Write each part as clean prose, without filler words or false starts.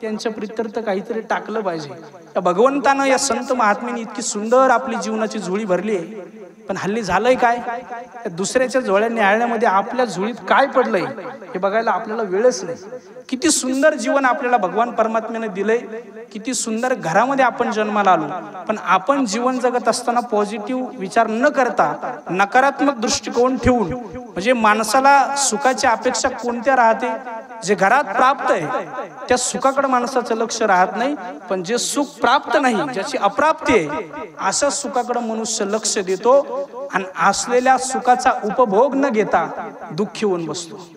त्यांच्या प्रित्यर्थ काहीतरी टाकलं पाहिजे। या भगवंतानं या संत महात्म्यांनी इतकी सुंदर आपली जीवनाची झोळी भरली आहे, पण हल्ली झालंय काय, दुसऱ्याच्या झोळ्या न्याहाळण्यामध्ये आपल्या झोळीत काय पडलंय हे बघायला आपल्याला वेळच नाही। किती सुंदर जीवन आपल्याला भगवान परमात्म्याने दिलंय, किती सुंदर घरामध्ये आपण जन्माला आलो, पण आपण जीवन जगत असताना पॉझिटिव्ह विचार न करता नकारात्मक दृष्टिकोन ठेवून, म्हणजे माणसाला सुखाची अपेक्षा कोणत्या राहते, जे घरात प्राप्त आहे त्या सुखाकडे माणसाचं लक्ष राहत नाही, पण जे सुख प्राप्त नाही, ज्याची अप्राप्ती आहे, अशा सुखाकडे मनुष्य लक्ष देतो आणि असलेल्या सुखाचा उपभोग न घेता दुःखी होऊन बसतो।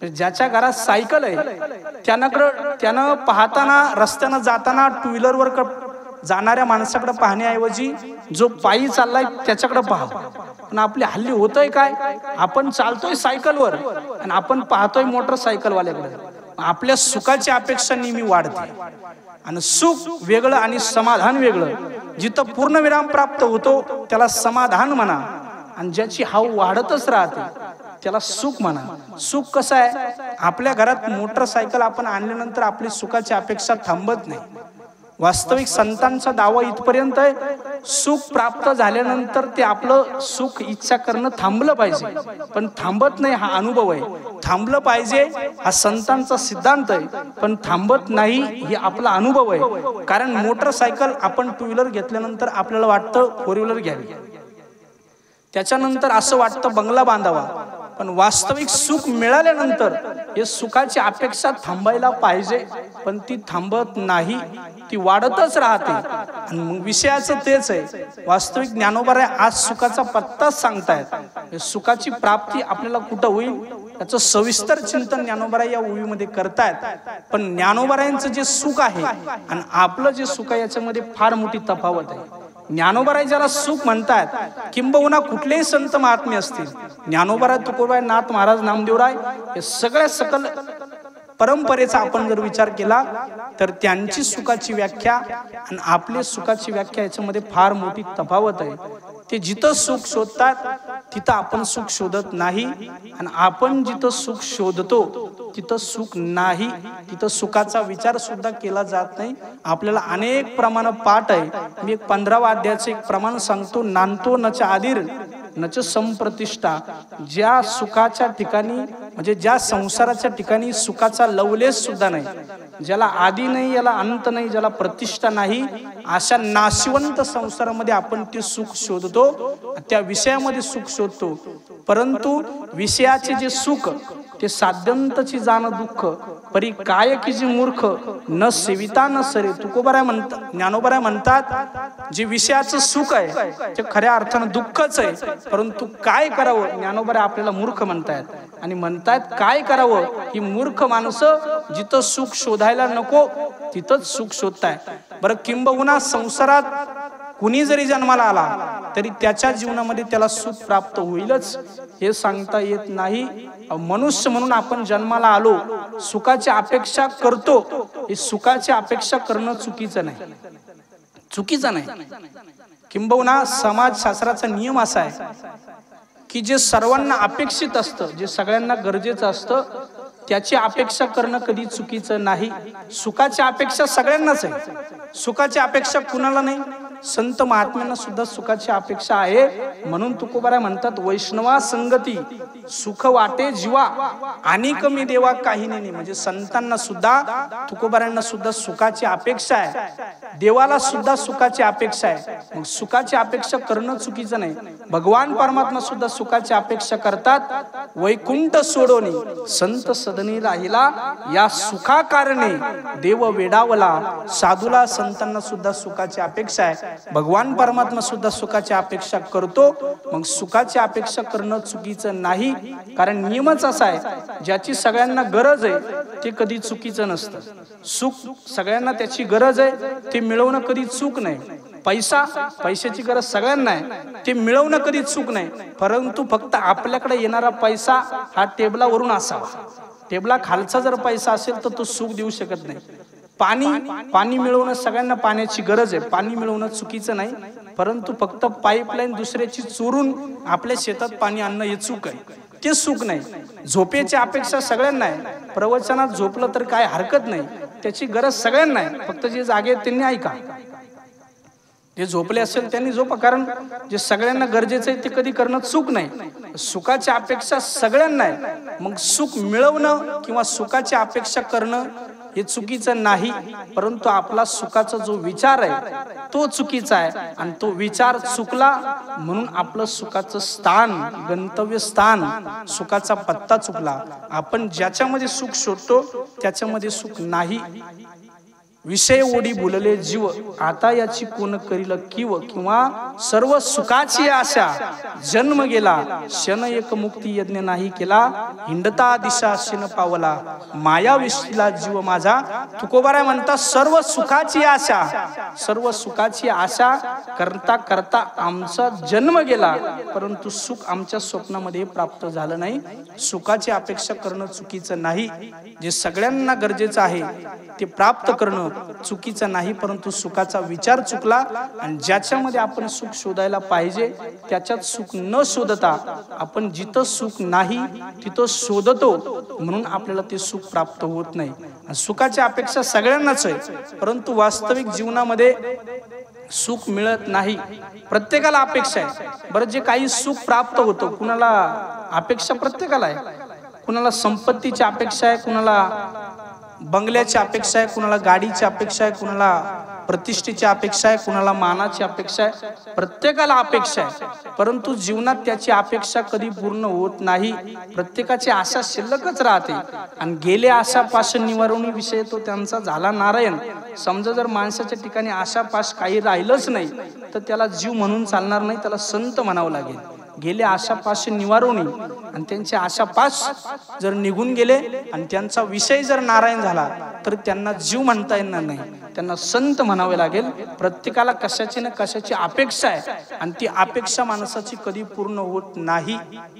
ज्याच्या घरात सायकल आहे त्यानं पाहताना रस्त्यानं जाताना टू व्हीलरवर जाणाऱ्या माणसाकडे पाहण्याऐवजी जो पायी चाललाय त्याच्याकडे पाहावं। पण आपली हल्ली होतंय काय, आपण चालतोय सायकलवर आणि आपण पाहतोय मोटरसायकल वाल्याकडे। आपल्या सुखाची अपेक्षा नेहमी वाढते आणि सुख वेगळं आणि समाधान वेगळं। जिथं पूर्णविराम प्राप्त होतो त्याला समाधान म्हणा, आणि ज्याची हाव वाढतच राहते त्याला सुख म्हणा। सुख कसं आहे, आपल्या घरात मोटरसायकल आपण आणल्यानंतर आपली सुखाची अपेक्षा थांबत नाही। वास्तविक संतांचा दावा इथपर्यंत आहे, सुख प्राप्त झाल्यानंतर ते आपलं सुख इच्छा करणं थांबलं पाहिजे, पण थांबत नाही हा अनुभव आहे। थांबलं पाहिजे हा संतांचा सिद्धांत आहे, पण थांबत नाही हे आपला अनुभव आहे। कारण मोटरसायकल आपण टू व्हीलर घेतल्यानंतर आपल्याला वाटतं फोर व्हीलर घ्यावी, त्याच्यानंतर असं वाटतं बंगला बांधावा, पण वास्तविक सुख मिळाल्यानंतर हे सुखाची अपेक्षा थांबायला पाहिजे, पण ती थांबत नाही, ती वाढतच राहते। आणि मग विषयाचं तेच आहे, वास्तविक ज्ञानोबा आज सुखाचा पत्ताच सांगतायत। सुखाची प्राप्ती आपल्याला कुठं होईल याचं सविस्तर चिंतन ज्ञानोबा या ओवीमध्ये करतायत। पण ज्ञानोबारायांचं जे सुख आहे आणि आपलं जे सुख आहे याच्यामध्ये फार मोठी तफावत आहे। ज्ञानोबा ज्याला सुख म्हणतात, किंबहुना कुठलेही संत महात्मे असतील, ज्ञानोबा, तुकोबा, नाथ महाराज, नामदेवराय, हे सगळ्या सकल परंपरेचा आपण जर विचार केला तर त्यांची सुखाची व्याख्या आणि आपली सुखाची व्याख्या याच्यामध्ये फार मोठी तफावत आहे। ते जिथं सुख शोधतात तिथं आपण सुख शोधत नाही, आणि आपण जिथं सुख शोधतो तिथं सुख नाही, तिथं सुखाचा विचार सुद्धा केला जात नाही। आपल्याला अनेक प्रमाण पाठ आहे। मी एक 15व्या अध्यायाचं एक प्रमाण सांगतो, नांतो नच आदिर नच संप्रतिष्ठा। ज्या सुखाच्या ठिकाणी, म्हणजे ज्या संसाराच्या ठिकाणी सुखाचा लवलेस सुद्धा नाही, ज्याला आदी नाही, याला अंत नाही, ज्याला प्रतिष्ठा नाही, अशा नाशिवंत संसारामध्ये आपण ते सुख शोधतो, त्या विषयामध्ये सुख शोधतो। परंतु विषयाचे जे सुख ते साध्यंतची जाण दुःख, परी काय की जे मूर्ख न सेविता न सरे। तुकोबराय म्हणतात, ज्ञानोबराय म्हणतात, जे विषयाचं सुख आहे ते खऱ्या अर्थानं दुःखच आहे, परंतु काय करावं, ज्ञानोबराय आपल्याला मूर्ख म्हणतायत आणि म्हणतायत काय करावं। ही मूर्ख माणसं जिथं सुख शोधायला नको तिथंच सुख शोधताय। बरं, किंबहुना संसारात कुणी जरी जन्माला आला तरी त्याच्या जीवनामध्ये त्याला सुख प्राप्त होईलच हे सांगता येत नाही। मनुष्य म्हणून आपण जन्माला आलो, सुखाची अपेक्षा करतो, हे सुखाची अपेक्षा करणं चुकीचं नाही, चुकीचं नाही। किंबहुना समाजशास्त्राचा नियम असा आहे की जे सर्वांना अपेक्षित असतं, जे सगळ्यांना गरजेचं असतं, त्याची अपेक्षा करणं कधी चुकीचं नाही। सुखाची अपेक्षा सगळ्यांनाच आहे, सुखाची अपेक्षा कुणाला नाही, संत महात्म्यांना सुद्धा सुखाची अपेक्षा आहे। म्हणून तुकोबाराय म्हणतात, वैष्णवा संगती सुख वाटे जीवा आणि कमी देवा काही नाही। म्हणजे संतांना सुद्धा, तुकोबारायांना सुद्धा सुखाची अपेक्षा आहे, देवाला सुद्धा सुखाची अपेक्षा आहे। मग सुखाची अपेक्षा करणं चुकीचं नाही। भगवान परमात्मा सुद्धा सुखाची अपेक्षा करतात। वैकुंठ सोडोनी संत सदनी राहिला, या सुखा कारणे देव वेडावला। साधूला, संतांना सुद्धा सुखाची अपेक्षा आहे। भगवान परमात्मा सुद्धा सुखाची अपेक्षा करतो, मग सुखाची अपेक्षा करणं चुकीचं नाही। कारण नियमच असा आहे, ज्याची सगळ्यांना गरज आहे ते कधी चुकीचं नसतं। सुख सगळ्यांना त्याची गरज आहे, ते मिळवणं कधी चूक नाही। पैशाची गरज सगळ्यांना आहे, ते मिळवणं कधी चूक नाही, परंतु फक्त आपल्याकडे येणारा पैसा हा टेबलावरून असावा। टेबला खालचा जर पैसा असेल तर तो सुख देऊ शकत नाही। पाणी मिळवणं, सगळ्यांना पाण्याची गरज आहे, पाणी मिळवणं चुकीचं नाही, परंतु फक्त पाईपलाईन दुसऱ्याची चोरून आपल्या शेतात पाणी आणणं हे चूक आहे, ते सुख नाही। झोपेची अपेक्षा सगळ्यांना आहे, प्रवचनात झोपलं तर काय हरकत नाही, त्याची गरज सगळ्यांना आहे, फक्त जे जागे आहेत त्यांनी ऐका, जे झोपले असेल त्यांनी झोपा, कारण जे सगळ्यांना गरजेचं आहे ते कधी करणं चूक नाही. सुखाची अपेक्षा सगळ्यांना आहे, मग सुख मिळवणं किंवा सुखाची अपेक्षा करणं हे चुकीचं नाही, परंतु आपला सुखाचा जो विचार आहे तो चुकीचा आहे, आणि तो विचार चुकला म्हणून आपलं सुखाचं स्थान, गंतव्य स्थान, सुखाचा पत्ता चुकला. आपण ज्याच्यामध्ये सुख शोधतो त्याच्यामध्ये सुख नाही. विषय ओढी बोलले जीव, आता याची कोण करील किव, किंवा सर्व सुखाची आशा जन्म गेला, क्षण एक मुक्ती यज्ञ नाही केला, हिंडता दिशा शिन पावला, माया विसला जीव माझा. तुकोबाराय म्हणतात सर्व सुखाची आशा, सर्व सुखाची आशा करता करता आमचा जन्म गेला, परंतु सुख आमच्या स्वप्नामध्ये प्राप्त झालं नाही. सुखाची अपेक्षा करणं चुकीचं नाही, जे सगळ्यांना गरजेचं आहे ते प्राप्त करणं चुकीचं नाही, परंतु सुखाचा विचार चुकला, आणि ज्याच्यामध्ये आपण सुख शोधायला पाहिजे त्याच्यात सुख न शोधता आपण जिथं सुख नाही तिथं शोधतो, म्हणून आपल्याला ते सुख प्राप्त होत नाही. सुखाची अपेक्षा सगळ्यांनाच आहे, परंतु वास्तविक जीवनामध्ये सुख मिळत नाही. प्रत्येकाला अपेक्षा आहे. बरं, जे काही सुख प्राप्त होतं, कुणाला अपेक्षा प्रत्येकाला आहे, कुणाला संपत्तीची अपेक्षा आहे, कुणाला बंगल्याची अपेक्षा आहे, कुणाला गाडीची अपेक्षा आहे, कुणाला प्रतिष्ठेची अपेक्षा आहे, कुणाला मानाची अपेक्षा आहे. प्रत्येकाला अपेक्षा आहे, परंतु जीवनात त्याची अपेक्षा कधी पूर्ण होत नाही. प्रत्येकाची आशा शिल्लकच राहते, आणि गेले आशापाश निवारणी विषय तो त्यांचा झाला नारायण. समजा जर माणसाच्या ठिकाणी आशापाश काही राहिलंच नाही तर त्याला जीव म्हणून चालणार नाही, त्याला संत म्हणावं लागेल. गेले आशापाश निवारणी, आणि त्यांचे आशापाश जर निघून गेले आणि त्यांचा विषय जर नारायण झाला तर त्यांना जीव म्हणता येणार नाही, त्यांना संत म्हणावे लागेल. प्रत्येकाला कशाची ना कशाची अपेक्षा आहे, आणि ती अपेक्षा माणसाची कधी पूर्ण होत नाही,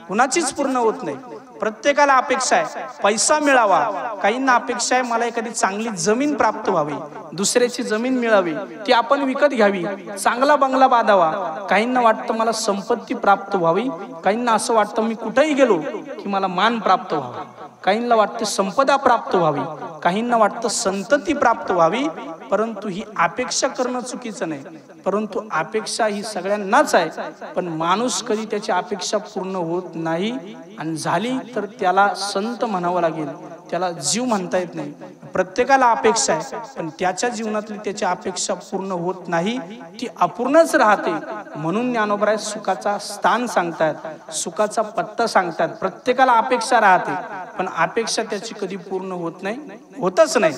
कुणाचीच पूर्ण होत नाही. प्रत्येकाला अपेक्षा आहे पैसा मिळावा, काहींना अपेक्षा आहे मला एखादी चांगली जमीन प्राप्त व्हावी, दुसऱ्याची जमीन मिळावी ती आपण विकत घ्यावी, चांगला बंगला बांधावा. काहींना वाटतं मला संपत्ती प्राप्त व्हावी, काहींना असं वाटतं मी कुठेही गेलो की मला मान प्राप्त व्हावा, काहींना वाटतं संपदा प्राप्त व्हावी, काहींना वाटतं संतती प्राप्त व्हावी. परंतु ही अपेक्षा करणं चुकीचं नाही, परंतु अपेक्षा ही सगळ्यांनाच आहे, पण माणूस कधी त्याची अपेक्षा पूर्ण होत नाही, आणि झाली तर त्याला संत म्हणावं लागेल, त्याला जीव म्हणता येत नाही. प्रत्येकाला अपेक्षा आहे, पण त्याच्या जीवनातली त्याची अपेक्षा पूर्ण होत नाही, ती अपूर्णच राहते. म्हणून ज्ञानोबराय सुखाचा स्थान सांगतात, सुखाचा पत्ता सांगतात. प्रत्येकाला अपेक्षा राहते, पण अपेक्षा त्याची कधी पूर्ण होत नाही, होतच नाही.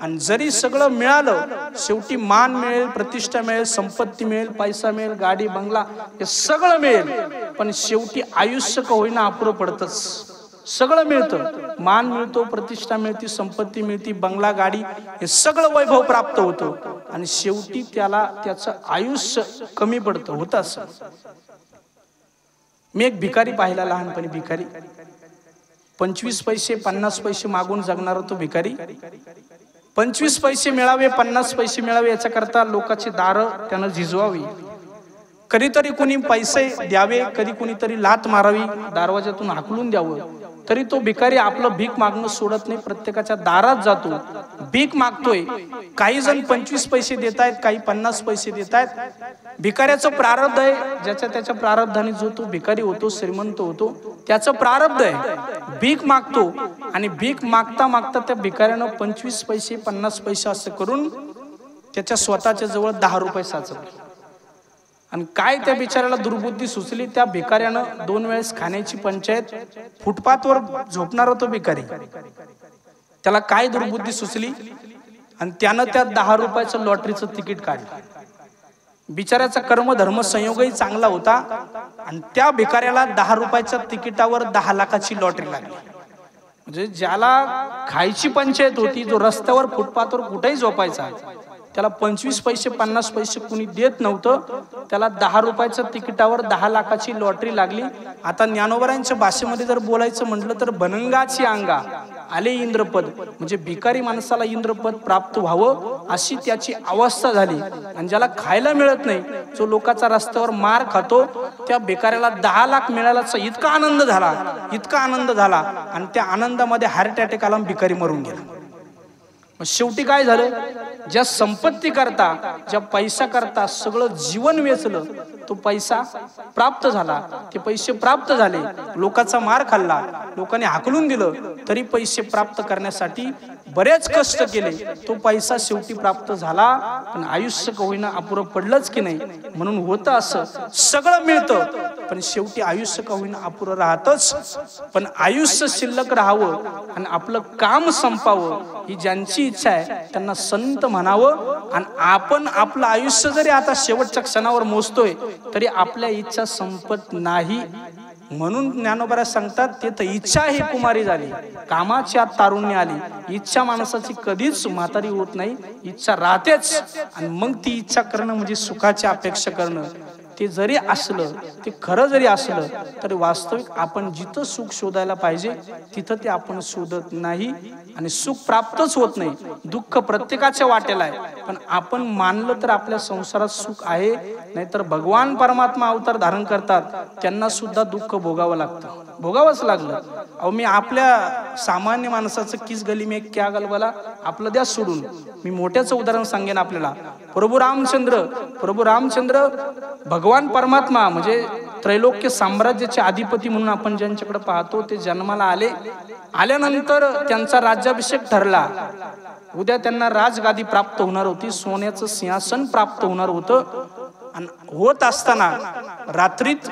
आणि जरी सगळं मिळालं, शेवटी मान मिळेल, प्रतिष्ठा मिळेल, संपत्ती मिळेल, पैसा मिळेल, गाडी बंगला हे सगळं मिळेल, पण शेवटी आयुष्य का होईना अपुरं पडतंच. सगळं मिळतं, मान मिळतो, प्रतिष्ठा मिळते, संपत्ती मिळते, बंगला गाडी हे सगळं वैभव प्राप्त होतं, आणि शेवटी त्याला त्याचं आयुष्य कमी पडतं. होतं असं. मी एक भिकारी पाहिला लहानपणी. भिकारी 25 पैसे 50 पैसे मागून जगणारा तो भिकारी. 25 पैसे मिळावे, 50 पैसे मिळावे याच्याकरता लोकांची दारं त्यानं झिजवावी. कधीतरी कुणी पैसे द्यावे, कधी कुणीतरी लात मारावी, दरवाजातून हाकलून द्यावं, तरी तो भिकारी आपलं भीक मागणं सोडत नाही, प्रत्येकाच्या दारात जातो, भीक मागतोय. काही जण 25 पैसे देत आहेत, काही 50 पैसे देत आहेत. भिकाऱ्याचं प्रारब्ध आहे, ज्याच्या त्याच्या प्रारब्धाने जो तो भिकारी होतो, श्रीमंत होतो, त्याचं प्रारब्ध आहे. भीक मागतो, आणि भीक मागता मागता त्या भिकाऱ्यानं 25 पैसे 50 पैसे असं करून त्याच्या स्वतःच्या जवळ 10 रुपये साचवले. आणि काय त्या बिचाऱ्याला दुर्बुद्धी सुचली, त्या भिकाऱ्यानं 2 वेळेस खाण्याची पंचायत, फुटपाथवर झोपणार होतो भिकारी, त्याला काय दुर्बुद्धी सुचली, आणि त्यानं त्या 10 रुपयाचं लॉटरीचं तिकीट काढलं. बिचाऱ्याचा कर्मधर्म संयोगही चांगला होता, आणि त्या भिकाऱ्याला 10 रुपयाच्या तिकिटावर 10 लाखाची लॉटरी लागली. म्हणजे ज्याला खायची पंचायत होती, जो रस्त्यावर फुटपाथवर कुठेही झोपायचा, त्याला 25 पैसे 50 पैसे कुणी देत नव्हतं, त्याला 10 रुपयाच्या तिकिटावर 10 लाखाची लॉटरी लागली. आता ज्ञानोबरांच्या भाषेमध्ये जर बोलायचं म्हटलं तर बनंगाची अंगा आले इंद्रपद, म्हणजे भिकारी माणसाला इंद्रपद प्राप्त व्हावं अशी त्याची अवस्था झाली. आणि ज्याला खायला मिळत नाही, जो लोकांचा रस्त्यावर मार खातो, त्या भिकाऱ्याला 10 लाख मिळाल्याचा इतका आनंद झाला, इतका आनंद झाला, आणि त्या आनंदामध्ये हार्ट अटॅक आला, भिकारी मरून गेला. मग शेवटी काय झालं, ज्या संपत्ती करता, ज्या पैसा करता सगळं जीवन वेचलं, तो पैसा प्राप्त झाला, ते पैसे प्राप्त झाले, लोकांचा मार खाल्ला, लोकांनी हाकलून दिलं, तरी पैसे प्राप्त करण्यासाठी बरेच कष्ट केले, तो पैसा शेवटी प्राप्त झाला, पण आयुष्य का होईना अपुरं पडलंच की नाही. म्हणून होतं असं, सगळं मिळतं पण शेवटी आयुष्य का होईना अपुरं राहतच. पण आयुष्य शिल्लक राहावं आणि आपलं काम संपावं ही ज्यांची इच्छा आहे त्यांना संत म्हणावं. आणि आपण आपलं आयुष्य जरी आता शेवटच्या क्षणावर मोजतोय तरी आपल्या इच्छा संपत नाही. म्हणून ज्ञानोबा सांगतात, ते तर इच्छा ही कुमारी झाली, कामाची आत तारुण्य आली. इच्छा माणसाची कधीच म्हातारी होत नाही, इच्छा राहतेच. आणि मग ती इच्छा करणं म्हणजे सुखाची अपेक्षा करणं. ते जरी असलं, ते खरं जरी असलं तरी वास्तविक आपण जिथं सुख शोधायला पाहिजे तिथं ते आपण शोधत नाही आणि सुख प्राप्तच होत नाही. दुःख प्रत्येकाच्या वाटेला आहे, पण आपण मानलं तर आपल्या संसारात सुख आहे. नाहीतर भगवान परमात्मा अवतार धारण करतात, त्यांना सुद्धा दुःख भोगावं लागतं, भोगावंच लागलं. अहो, मी आपल्या सामान्य माणसाचं किस गली में क्या गलबला, आपलं द्या सोडून. मी मोठ्याचं उदाहरण सांगेन आपल्याला. प्रभू रामचंद्र भगवान परमात्मा म्हणजे त्रैलोक्य साम्राज्याचे अधिपती म्हणून आपण ज्यांच्याकडे पाहतो, ते जन्माला आले. आल्यानंतर त्यांचा राज्याभिषेक ठरला. उद्या त्यांना राजगादी प्राप्त होणार होती, सोन्याचं सिंहासन प्राप्त होणार होतं. आणि होत असताना रात्रीत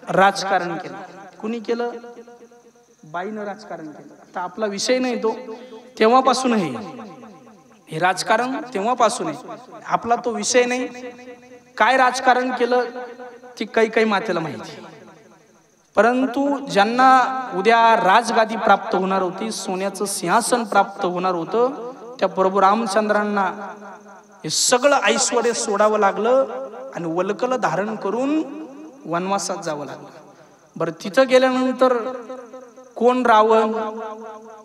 राजकारण केलं. कुणी केलं? बाईनं राजकारण केलं. आता आपला विषय नाही तो, तेव्हापासून हे राजकारण तेव्हापासून आहे, आपला तो विषय नाही. काय राजकारण केलं ती काही मातेला माहिती. परंतु ज्यांना उद्या राजगादी प्राप्त होणार होती, सोन्याचं सिंहासन प्राप्त होणार होतं, त्या प्रभू रामचंद्रांना हे सगळं ऐश्वर सोडावं लागलं आणि वल्कल धारण करून वनवासात जावं लागलं. बरं, तिथं गेल्यानंतर कोण रावण,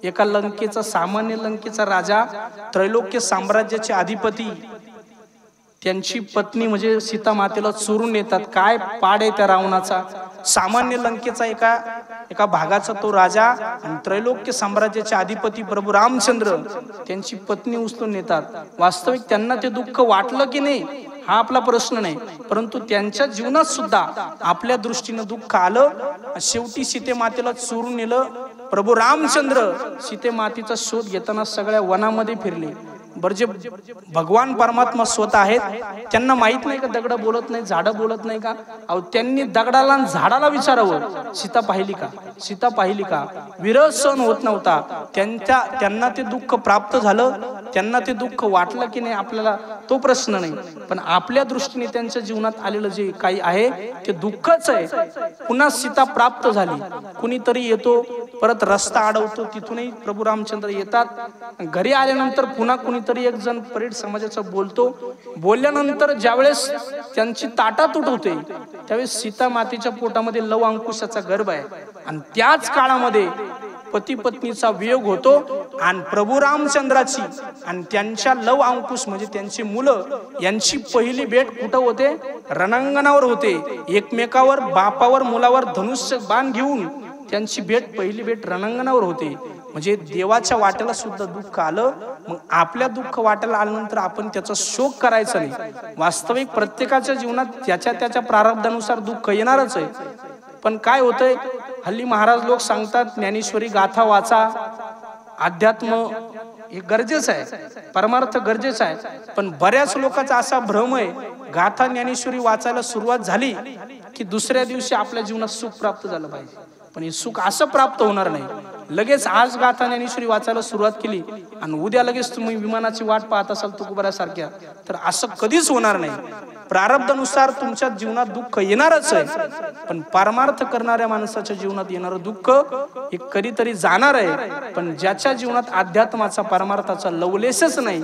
एका लंकेचा सामान्य लंकेचा राजा, त्रैलोक्य साम्राज्याचे अधिपती, त्यांची पत्नी म्हणजे सीता मातेला चोरून नेतात. काय पाड आहे त्या रावणाचा. सामान्य लंकेचा एका भागाचा तो राजा आणि त्रैलोक्य साम्राज्याचे अधिपती प्रभू रामचंद्र त्यांची पत्नी उचलून नेतात. वास्तविक त्यांना ते दुःख वाटलं की नाही हा आपला प्रश्न नाही, परंतु त्यांच्या जीवनात सुद्धा आपल्या दृष्टीनं दुःख आलं. शेवटी सीते मातेला चोरून नेलं. प्रभू रामचंद्र सीते मातेचा शोध घेताना सगळ्या वनामध्ये फिरले. बरं, जे भगवान परमात्मा स्वतः आहेत त्यांना माहित नाही का दगड बोलत नाही, झाडं बोलत नाही का? अहो, त्यांनी दगडाला आणि झाडाला विचारावं, सीता पाहिली का, सीता पाहिली का? विरह सहन होत नव्हता. त्यांना ते दुःख प्राप्त झालं, त्यांना ते दुःख वाटलं की नाही आपल्याला तो प्रश्न नाही, पण आपल्या दृष्टीने त्यांच्या जीवनात आलेलं जे काही आहे ते दुःखच आहे. पुन्हा सीता प्राप्त झाली, कुणीतरी येतो परत रस्ता अडवतो, तिथूनही प्रभू रामचंद्र येतात. घरी आल्यानंतर पुन्हा कुणीतरी एक जण परेड समाजाचं बोलतो. बोलल्यानंतर ज्यावेळेस त्यांची ताटातूट होते त्यावेळेस सीता मातेच्या पोटामध्ये लव अंकुशाचा गर्भ आहे आणि त्याच काळामध्ये पती पत्नीचा वियोग होतो आणि प्रभू रामचंद्राची आणि त्यांच्या लव अंकुश म्हणजे त्यांची मुलं यांची पहिली भेट कुठं होते? रणांगणावर होते. एकमेकावर बापावर मुलावर धनुष्य बाण घेऊन त्यांची पहिली भेट रणांगणावर होते. म्हणजे देवाच्या वाट्याला सुद्धा दुःख आलं. मग आपल्या दुःख वाट्याला आल्यानंतर आपण त्याचा शोक करायचा नाही. वास्तविक प्रत्येकाच्या जीवनात त्याच्या प्रारब्धानुसार दुःख येणारच आहे. पण काय होतंय, हल्ली महाराज लोक सांगतात ज्ञानेश्वरी गाथा वाचा, अध्यात्म हे गरजेचं आहे, परमार्थ गरजेचा आहे. पण बऱ्याच लोकांचा असा भ्रम आहे, गाथा ज्ञानेश्वरी वाचायला सुरुवात झाली की दुसऱ्या दिवशी आपल्या जीवनात सुख प्राप्त झालं पाहिजे. पण हे सुख असं प्राप्त होणार नाही. लगेच आज गाथा ज्ञानेश्वरी वाचायला सुरुवात केली आणि उद्या लगेच तुम्ही विमानाची वाट पाहत असाल तुकोबाऱ्यासारख्या, तर असं कधीच होणार नाही. प्रारब्धानुसार तुमच्या जीवनात दुःख येणारच आहे, पण परमार्थ करणाऱ्या माणसाच्या जीवनात येणारं दुःख हे कधीतरी जाणार आहे. पण ज्याच्या जीवनात अध्यात्माचा परमार्थाचा लवलेशच नाही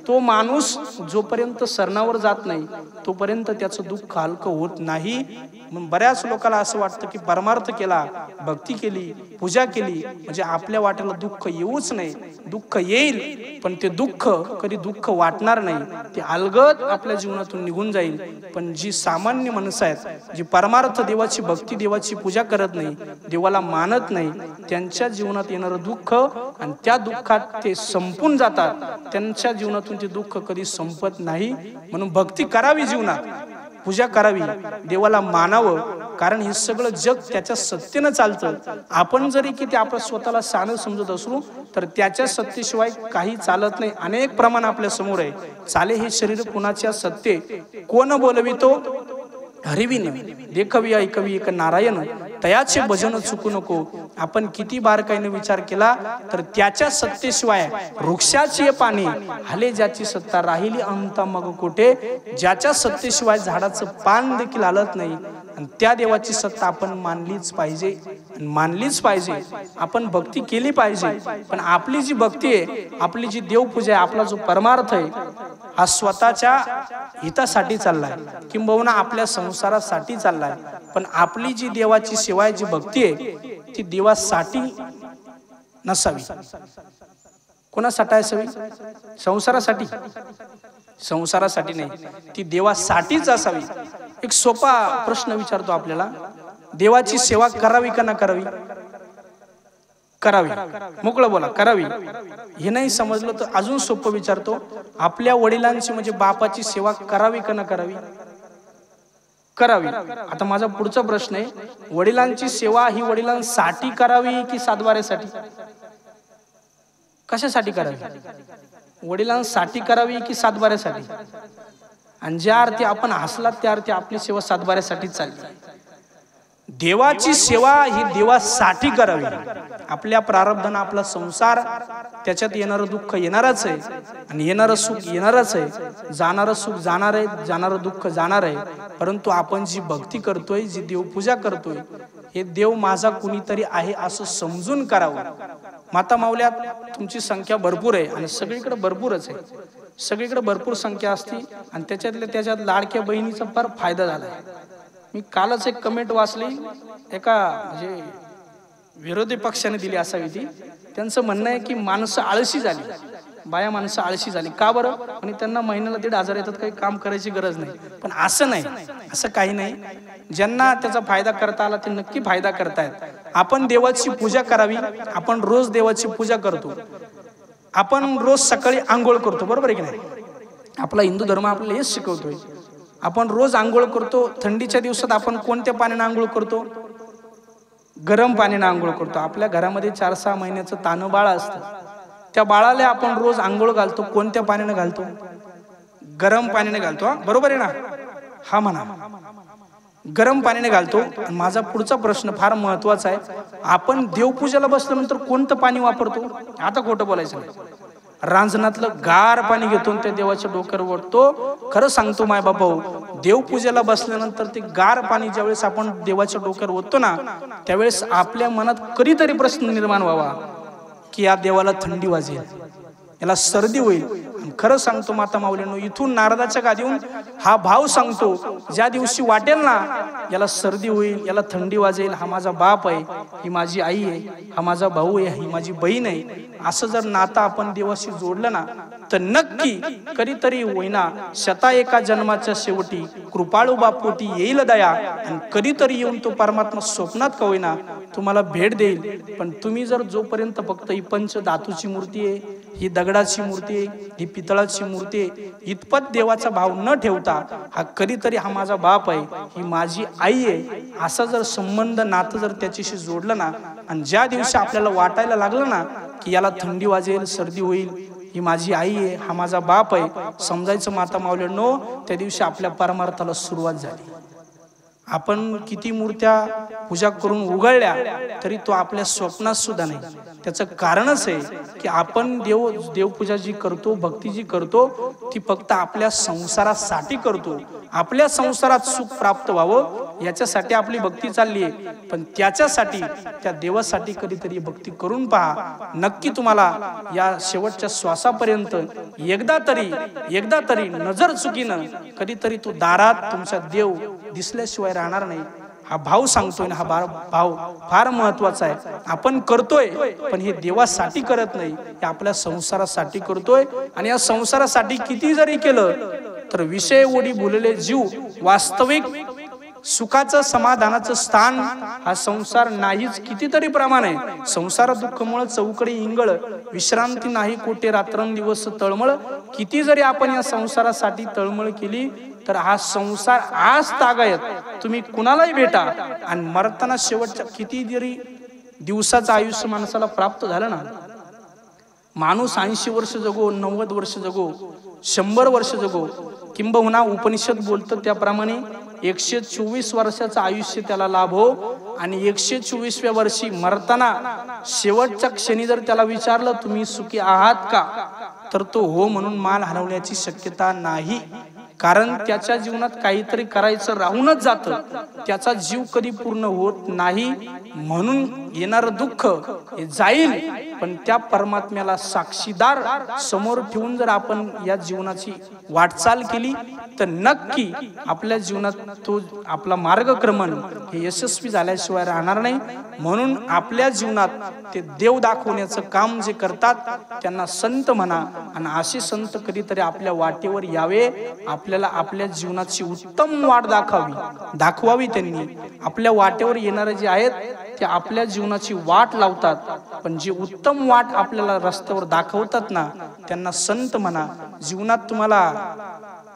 तो माणूस जोपर्यंत सरणावर जात नाही तोपर्यंत त्याचं दुःख हलकं होत नाही. म्हणून बऱ्याच लोकांना असं वाटतं की परमार्थ केला, भक्ती केली, पूजा केली म्हणजे आपल्या वाट्याला दुःख येऊच नाही. दुःख येईल पण ते दुःख कधी दुःख वाटणार नाही, ते अलगद आपल्या जीवनातून निघून जाईल. पण जी सामान्य माणसं आहेत, जी परमार्थ देवाची भक्ती देवाची पूजा करत नाही, देवाला मानत नाही, त्यांच्या जीवनात येणारं दुःख आणि त्या दुःखात ते संपून जातात. त्यांच्या जीवनातून ते दुःख कधी संपत नाही. म्हणून भक्ती करावी, जीवनात पूजा करावी, देवाला मानावं, कारण हे सगळं जग त्याच्या सत्तेनं चालतं. आपण जरी किती आपण स्वतःला साधं समजत असू तर त्याच्या सत्तेशिवाय काही चालत नाही. अनेक प्रमाण आपल्या समोर आहे. चाले हे शरीर कुणाच्या सत्ते, कोण बोलवितो हरिविन, देखवी ऐकवी एक नारायण, तयाचे भजन चुकू नको. आपण किती बारकाईने विचार केला तर त्याच्या सत्तेशिवाय वृक्षाची पाने हले ज्याची सत्ता राहिली अंता मग कुठे, ज्याच्या सत्तेशिवाय झाडाचं पान देखील हलत नाही. आणि त्या देवाची सत्ता आपण मानलीच पाहिजे, मानलीच पाहिजे. आपण भक्ती केली पाहिजे. पण आपली जी भक्ती आहे, आपली जी देवपूजा आहे, आपला जो परमार्थ आहे, हा स्वतःच्या हितासाठी चाललाय किंबहुना आपल्या संसारासाठी चाललाय. पण आपली जी देवाची सेवा आहे, जी भक्ती आहे, ती देवासाठी नसावी. कोणासाठी असावी? संसारासाठी? संसारासाठी नाही, ती देवासाठीच असावी. एक सोपा प्रश्न विचारतो आपल्याला, देवाची सेवा करावी का ना करावी? करावी. मोकळं बोला, करावी. हे नाही समजलं तर अजून सोपं विचारतो, आपल्या वडिलांची म्हणजे बापाची सेवा करावी का ना करावी? करावी. आता माझा पुढचा प्रश्न आहे, वडिलांची सेवा ही वडिलांसाठी करावी की सातबाऱ्यासाठी? कशासाठी करावी? वडिलांसाठी करावी की सातबाऱ्यासाठी? आणि ज्या अर्थी आपण हसलात त्या अर्थी आपली सेवा सातबाऱ्यासाठी चालली. देवाची सेवा ही देवासाठी करावी. आपल्या प्रारब्धानं आपला संसार, त्याच्यात येणारं दुःख येणारच आहे आणि येणारं सुख येणारच आहे. जाणारं सुख जाणार आहे, जाणारं दुःख जाणार आहे. परंतु आपण जी भक्ती करतोय, जी देवपूजा करतोय, हे देव माझा कुणीतरी आहे असं समजून करावं. माता माऊल्यात तुमची संख्या भरपूर आहे आणि सगळीकडे भरपूरच आहे. सगळीकडे भरपूर संख्या असती आणि त्याच्यात लाडक्या बहिणीचा फार फायदा झाला. मी कालच एक कमेंट वाचली, एका म्हणजे विरोधी पक्षाने दिली असावी ती. त्यांचं म्हणणं आहे की माणसं आळशी झाली, बाया माणसं आळशी झाली. का बरं? आणि त्यांना महिन्याला 1,500 येतात, काही काम करायची गरज नाही. पण असं नाही, असं काही नाही. ज्यांना त्याचा फायदा करता आला ते नक्की फायदा करतायत. आपण देवाची पूजा करावी. आपण रोज देवाची पूजा करतो. आपण रोज सकाळी आंघोळ करतो, बरोबर आहे की नाही? आपला हिंदू धर्म आपल्याला हेच शिकवतोय. आपण रोज आंघोळ करतो. थंडीच्या दिवसात आपण कोणत्या पाण्याने आंघोळ करतो? गरम पाण्याने आंघोळ करतो. आपल्या घरामध्ये 4-6 महिन्याचं तानं बाळ असतं, त्या बाळाला आपण रोज आंघोळ घालतो. कोणत्या पाण्याने घालतो? गरम पाण्याने घालतो. बरोबर आहे ना? हा म्हणा, गरम पाण्याने घालतो. माझा पुढचा प्रश्न फार महत्वाचा आहे, आपण देवपूजेला बसल्यानंतर कोणतं पाणी वापरतो? आता खोटं बोलायचं नाही. रांजणातलं गार पाणी घेतो त्या देवाच्या डोक्यावर ओततो. खरं सांगतो माय बाबा, देवपूजेला बसल्यानंतर ते गार पाणी ज्यावेळेस आपण देवाच्या डोक्यावर ओततो ना, त्यावेळेस आपल्या मनात कधीतरी प्रश्न निर्माण व्हावा की या देवाला थंडी वाजेल, याला सर्दी होईल. खरं सांगतो माता माऊलींनो, इथून नारदाच्या गादीहून हा भाव सांगतो, ज्या दिवशी वाटेल ना याला सर्दी होईल, याला थंडी वाजेल, हा माझा बाप आहे, ही माझी आई आहे, हा माझा भाऊ आहे, ही माझी बहीण आहे, असं जर नातं आपण देवाशी जोडलं ना तर नक्की कधीतरी होईना शता एका जन्माच्या शेवटी कृपाळू बापोटी येईल दया, आणि कधीतरी येऊन तो परमात्मा स्वप्नात का होईना तुम्हाला भेट देईल. पण तुम्ही जर जोपर्यंत फक्त ही पंच धातूची मूर्ती आहे, ही दगडाची मूर्ती आहे, ही पितळाची मूर्ती आहे, इतपत देवाचा भाव न ठेवता हा कधीतरी हा माझा बाप आहे, ही माझी आई आहे, असा जर संबंध नातं जर त्याच्याशी जोडलं ना, आणि ज्या दिवशी आपल्याला वाटायला लागलं ना की याला थंडी वाजेल, सर्दी होईल, ही माझी आई आहे, हा माझा बाप आहे, समजायचं माता माऊलींनो त्या दिवशी आपल्या परमार्थाला सुरुवात झाली. आपण किती मूर्त्या पूजा करून उघडल्या तरी तो आपल्या स्वप्नात सुद्धा नाही. त्याचं कारणच आहे की आपण देवपूजा जी करतो, भक्ती जी करतो, ती फक्त आपल्या संसारासाठी करतो. आपल्या संसारात सुख प्राप्त व्हावं याच्यासाठी आपली भक्ती चालली आहे, पण त्याच्यासाठी त्या देवासाठी कधीतरी भक्ती करून पहा. नक्की तुम्हाला या शेवटच्या श्वासापर्यंत एकदा तरी नजर चुकीनं कधीतरी तो दारात तुमचा देव दिसल्याशिवाय राहणार नाही. हा भाव सांगतोय ना, हा भाव फार महत्वाचा आहे. आपण करतोय पण हे देवासाठी करत नाही, हे आपल्या संसारासाठी करतोय. आणि या संसारासाठी किती जरी केलं तर विषय ओढी बोललेले जीव वास्तविक सुखाचं समाधानाचं स्थान हा संसार नाहीच. कितीतरी प्रमाण आहे. संसार दुःखमुळ चौकडे इंगळ, विश्रांती नाही कोठे रात्रंदिवस तळमळ. किती जरी आपण या संसारासाठी तळमळ केली तर हा संसार आज तागायत तुम्ही कुणालाही भेटा. आणि मरताना शेवटच्या किती जरी दिवसाचं आयुष्य माणसाला प्राप्त झालं ना, माणूस 80 वर्ष जगो, 90 वर्ष जगो, 100 वर्ष जगो, किंबहुना उपनिषद बोलतं त्याप्रमाणे 124 वर्षाचं आयुष्य त्याला लाभो. आणि 124व्या वर्षी मरताना शेवटच्या क्षणी जर त्याला विचारलं तुम्ही सुखी आहात का, तर तो हो म्हणून मान हलवण्याची शक्यता नाही. कारण त्याच्या जीवनात काहीतरी करायचं राहूनच जातं, त्याचा जीव कधी पूर्ण होत नाही. म्हणून येणारं दुःख हे जाईल, पण त्या परमात्म्याला साक्षीदार समोर ठेवून जर आपण या जीवनाची वाटचाल केली तर नक्की आपल्या जीवनात तो आपला मार्गक्रमण हे यशस्वी झाल्याशिवाय राहणार नाही. म्हणून आपल्या जीवनात ते देव दाखवण्याचं काम जे करतात त्यांना संत म्हणा. आणि असे संत कधीतरी आपल्या वाटेवर यावे, आपल्याला आपल्या जीवनाची उत्तम वाट दाखवावी. त्यांनी आपल्या वाटेवर येणारे जे आहेत ते आपल्या जीवनाची वाट लावतात, पण जे उत्तम वाट आपल्याला रस्त्यावर दाखवतात ना त्यांना संत म्हणा. जीवनात तुम्हाला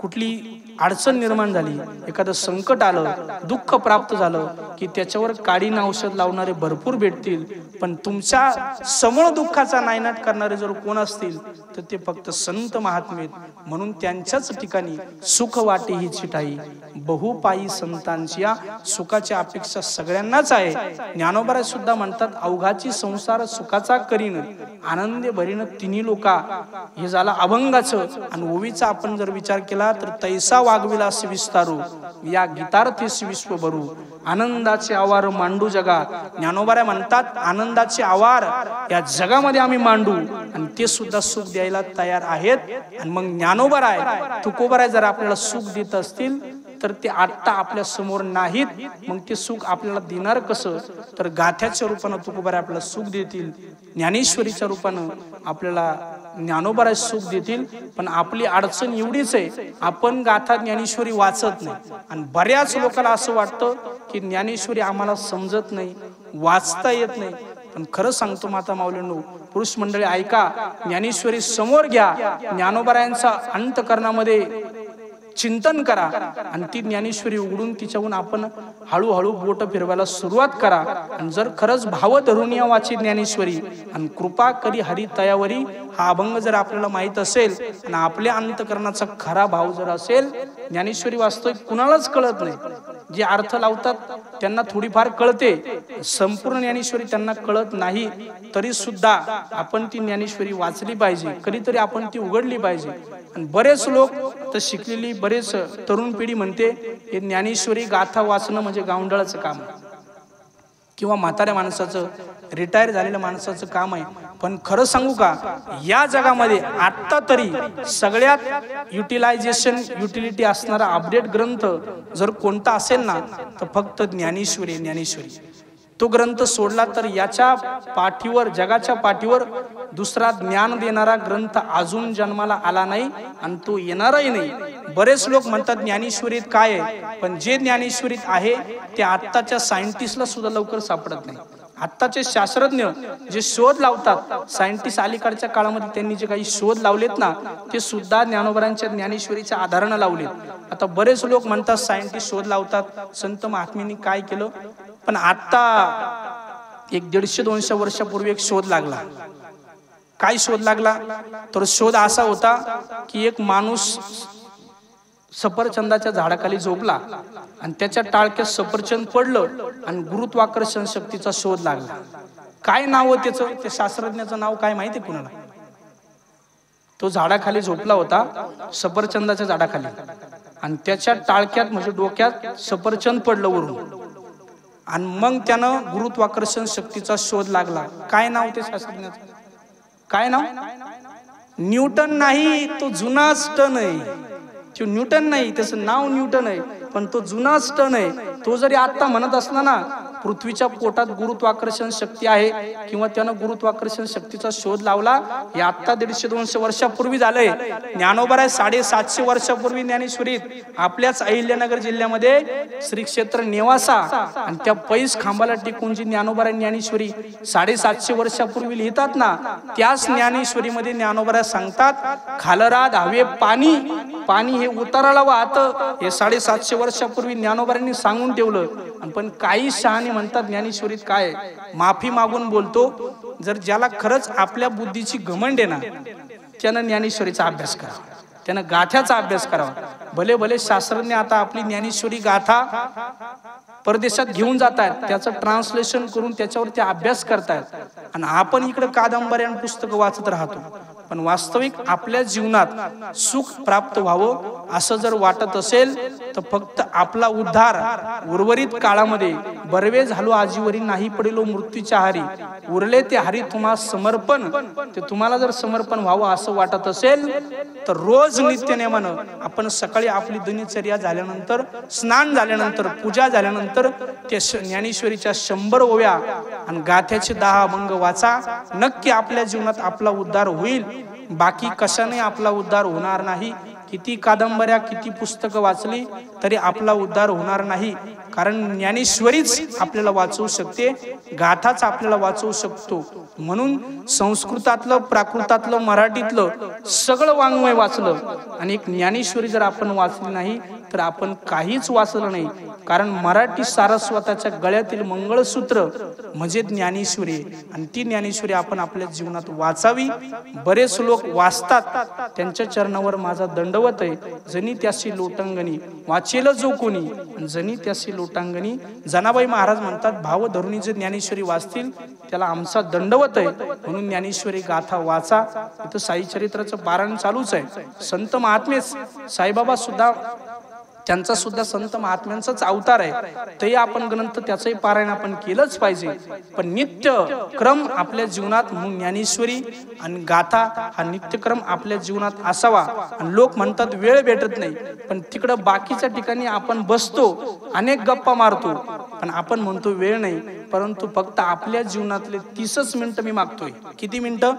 कुठली अडचण निर्माण झाली, एखादं संकट आलं, दुःख प्राप्त झालं की त्याच्यावर काडीनं औषध लावणारे भरपूर भेटतील, पण तुमच्या समूळ दुःखाचा नायनाट करणारे जर कोण असतील तर ते फक्त संत महात्मे. म्हणून त्यांच्याच ठिकाणी सुख वाटे ही चिठाई, बहुपायी संतांची या सुखाची अपेक्षा सगळ्यांनाच आहे. ज्ञानोबा सुद्धा म्हणतात, अवघाची संसार सुखाचा करीन, आनंदे भरीन तिन्ही लोका. हे झाला अभंगाचं. आणि ओवीचा आपण जर विचार केला तर तैसा वागविला असे विस्तारू, या गीतार्थेस विश्व भरू, आनंदाचे आवार मांडू जगा. ज्ञानोबा म्हणतात आनंदाचे आवार या जगामध्ये आम्ही मांडू, आणि ते सुद्धा सुख द्यायला तयार आहेत. आणि मग ज्ञानोबा आहे, तुकोबा जर आपल्याला सुख देत असतील तर ते आत्ता आपल्या समोर नाहीत, मग ते सुख आपल्याला देणार कसं? तर गाथ्याच्या रूपानं तुकोबा आपल्याला सुख देतील, ज्ञानेश्वरीच्या रूपानं आपल्याला ज्ञानोबा सुख देतील. पण आपली अडचण एवढीच आहे, आपण गाथा ज्ञानेश्वरी वाचत नाही. आणि बऱ्याच लोकांना असं वाटतं की ज्ञानेश्वरी आम्हाला समजत नाही, वाचता येत नाही. पण खरं सांगतो माता माऊलींनो, पुरुष मंडळी ऐका, ज्ञानेश्वरी समोर घ्या, ज्ञानोबा अंतकरणामध्ये चिंतन करा, आणि ती ज्ञानेश्वरी उघडून तिच्याहून आपण हळूहळू बोट फिरवायला सुरुवात करा. आणि जर खरंच भाव धरून या वाची ज्ञानेश्वरी आणि कृपा करी हरी तयावरी हा अभंग जर आपल्याला माहित असेल आणि आपल्या अंतकरणाचा खरा भाव जर असेल, ज्ञानेश्वरी वास्तविक कुणालाच कळत नाही. जे अर्थ लावतात त्यांना थोडीफार कळते, संपूर्ण ज्ञानेश्वरी त्यांना कळत नाही. तरी सुद्धा आपण ती ज्ञानेश्वरी वाचली पाहिजे, कधीतरी आपण ती उघडली पाहिजे. आणि बरेच लोक तर शिकलेली बरेच तरुण पिढी म्हणते हे ज्ञानेश्वरी गाथा वाचणं म्हणजे गावंढळाचं काम आहे, किंवा म्हाताऱ्या माणसाचं, रिटायर झालेल्या माणसाचं काम आहे. पण खरं सांगू का, या जगामध्ये आता तरी सगळ्यात युटिलिटी असणारा अपडेट ग्रंथ जर कोणता असेल ना तर फक्त ज्ञानेश्वरी. तो ग्रंथ सोडला तर याच्या पाठीवर, जगाच्या पाठीवर दुसरा ज्ञान देणारा ग्रंथ अजून जन्माला आला नाही, आणि तो येणारही नाही. बरेच लोक म्हणतात ज्ञानेश्वरीत काय आहे, पण जे ज्ञानेश्वरीत आहे ते आत्ताच्या सायंटिस्टला सुद्धा लवकर सापडत नाही. आत्ताचे शास्त्रज्ञ जे शोध लावतात, सायंटिस्ट अलीकडच्या काळामध्ये त्यांनी जे काही शोध लावलेत ना ते सुद्धा ज्ञानोबरांच्या ज्ञानेश्वरीच्या आधारानं लावलेत. आता बरेच लोक म्हणतात सायंटिस्ट शोध लावतात, संत महात्म्यांनी काय केलं, पण आता 150-200 वर्षापूर्वी एक शोध लागला. काय शोध लागला, तर शोध असा होता की एक माणूस सफरचंदाच्या झाडाखाली झोपला आणि त्याच्या टाळक्यात सफरचंद पडलं आणि गुरुत्वाकर्षण शक्तीचा शोध लागला. काय नाव होतं त्याचं, त्या शास्त्रज्ञाचं नाव काय माहिती कुणाला? तो झाडाखाली झोपला होता, सफरचंदाच्या झाडाखाली, आणि त्याच्या टाळक्यात म्हणजे डोक्यात सफरचंद पडलं वरून, आणि मग त्यानं गुरुत्वाकर्षण शक्तीचा शोध लागला. काय नाव ते शास्त्रज्ञाचं? काय नाव? न्यूटन नाही, तो जुनाच टन आहे. तो न्यूटन नाही, त्याचं नाव न्यूटन आहे, पण तो जुनाच टन आहे. तो जरी आता म्हणत असला ना पृथ्वीच्या पोटात गुरुत्वाकर्षण शक्ती आहे, किंवा त्यानं गुरुत्वाकर्षण शक्तीचा शोध लावला, हे आता 150-200 वर्षापूर्वी झालंय. ज्ञानोबा 750 वर्षापूर्वी ज्ञानेश्वरीत आपल्याच अहिल्यानगर जिल्ह्यामध्ये श्री क्षेत्र नेवासा आणि त्या पैस खांबाला टिकून जी ज्ञानोबा ज्ञानेश्वरी 750 वर्षापूर्वी लिहितात ना, त्याच ज्ञानेश्वरीमध्ये ज्ञानोबा सांगतात, खालरा धावे पाणी, पाणी हे उताराला वाहतं. हे 750 वर्षापूर्वी ज्ञानोबांनी सांगून ठेवलं. पण काही शहाणे म्हणतात ज्ञानेश्वरीत काय, माफी मागून बोलतो, जर ज्याला खरंच आपल्या बुद्धीची घमंड आहे ना, त्यानं ज्ञानेश्वरीचा अभ्यास करावा, त्यानं गाथ्याचा अभ्यास करावा. भले भले शास्त्रज्ञ आता आपली ज्ञानेश्वरी गाथा परदेशात घेऊन जात आहेत, त्याचं ट्रान्सलेशन करून त्याच्यावरती अभ्यास करतायत, आणि आपण इकडे कादंबऱ्या आणि पुस्तकं वाचत राहतो. पण वास्तविक आपल्या जीवनात सुख प्राप्त व्हावं असं जर वाटत असेल तर फक्त आपला उद्धार उर्वरित काळामध्ये बरवे झालो आजीवरी नाही पडिलो मृत्यूच्या हारी उरले ते हरी तुम्हा समर्पण, ते तुम्हाला जर समर्पण व्हावं असं वाटत असेल तर रोज नित्यनेमानं आपण सकाळी आपली दिनचर्या झाल्यानंतर, स्नान झाल्यानंतर, पूजा झाल्यानंतर त्या ज्ञानेश्वरीच्या 100 ओव्या आणि गाथ्याचे 10 अभंग वाचा. नक्की आपल्या जीवनात आपला उद्धार होईल. बाकी कशाने आपला उद्धार होणार नाही. किती कादंबऱ्या, किती पुस्तकं वाचली तरी आपला उद्धार होणार नाही. कारण ज्ञानेश्वरीच आपल्याला वाचवू शकते, गाथाच आपल्याला वाचवू शकतो. म्हणून संस्कृतातलं, प्राकृतातलं, मराठीतलं सगळं वाङ्मय वाचलं आणि एक ज्ञानेश्वरी जर आपण वाचली नाही तर आपण काहीच वाचलं नाही. कारण मराठी सारस्वताच्या गळ्यातील मंगळसूत्र म्हणजे ज्ञानेश्वरी, आणि ती ज्ञानेश्वरी आपण आपल्या जीवनात वाचावी. बरेच लोक वाचतात, त्यांच्या चरणावर माझा दंडवत आहे. जनी त्याशी लोटांगणी वाचेल जो कोणी, जनी त्याशी लोटांगणी. जनाबाई महाराज म्हणतात, भाव धरुणी जे ज्ञानेश्वरी वाचतील त्याला आमचा दंडवत आहे. म्हणून ज्ञानेश्वरी गाथा वाचा. इथं साई चरित्राचं पारायण चालूच आहे. संत महात्मेच, साईबाबा सुद्धा त्यांचा सुद्धा संत महात्म्यांचाच अवतार आहे, तरी आपण ग्रंथ त्याचंही पारायण आपण केलंच पाहिजे. पण नित्य क्रम आपल्या जीवनात म्हणून ज्ञानेश्वरी आणि गाथा हा नित्यक्रम आपल्या जीवनात असावा. आणि लोक म्हणतात वेळ भेटत नाही, पण तिकडं बाकीच्या ठिकाणी आपण बसतो, अनेक गप्पा मारतो, पण आपण म्हणतो वेळ नाही. परंतु फक्त आपल्या जीवनातले 30 मिनिटं मी मागतोय. किती मिनिटं?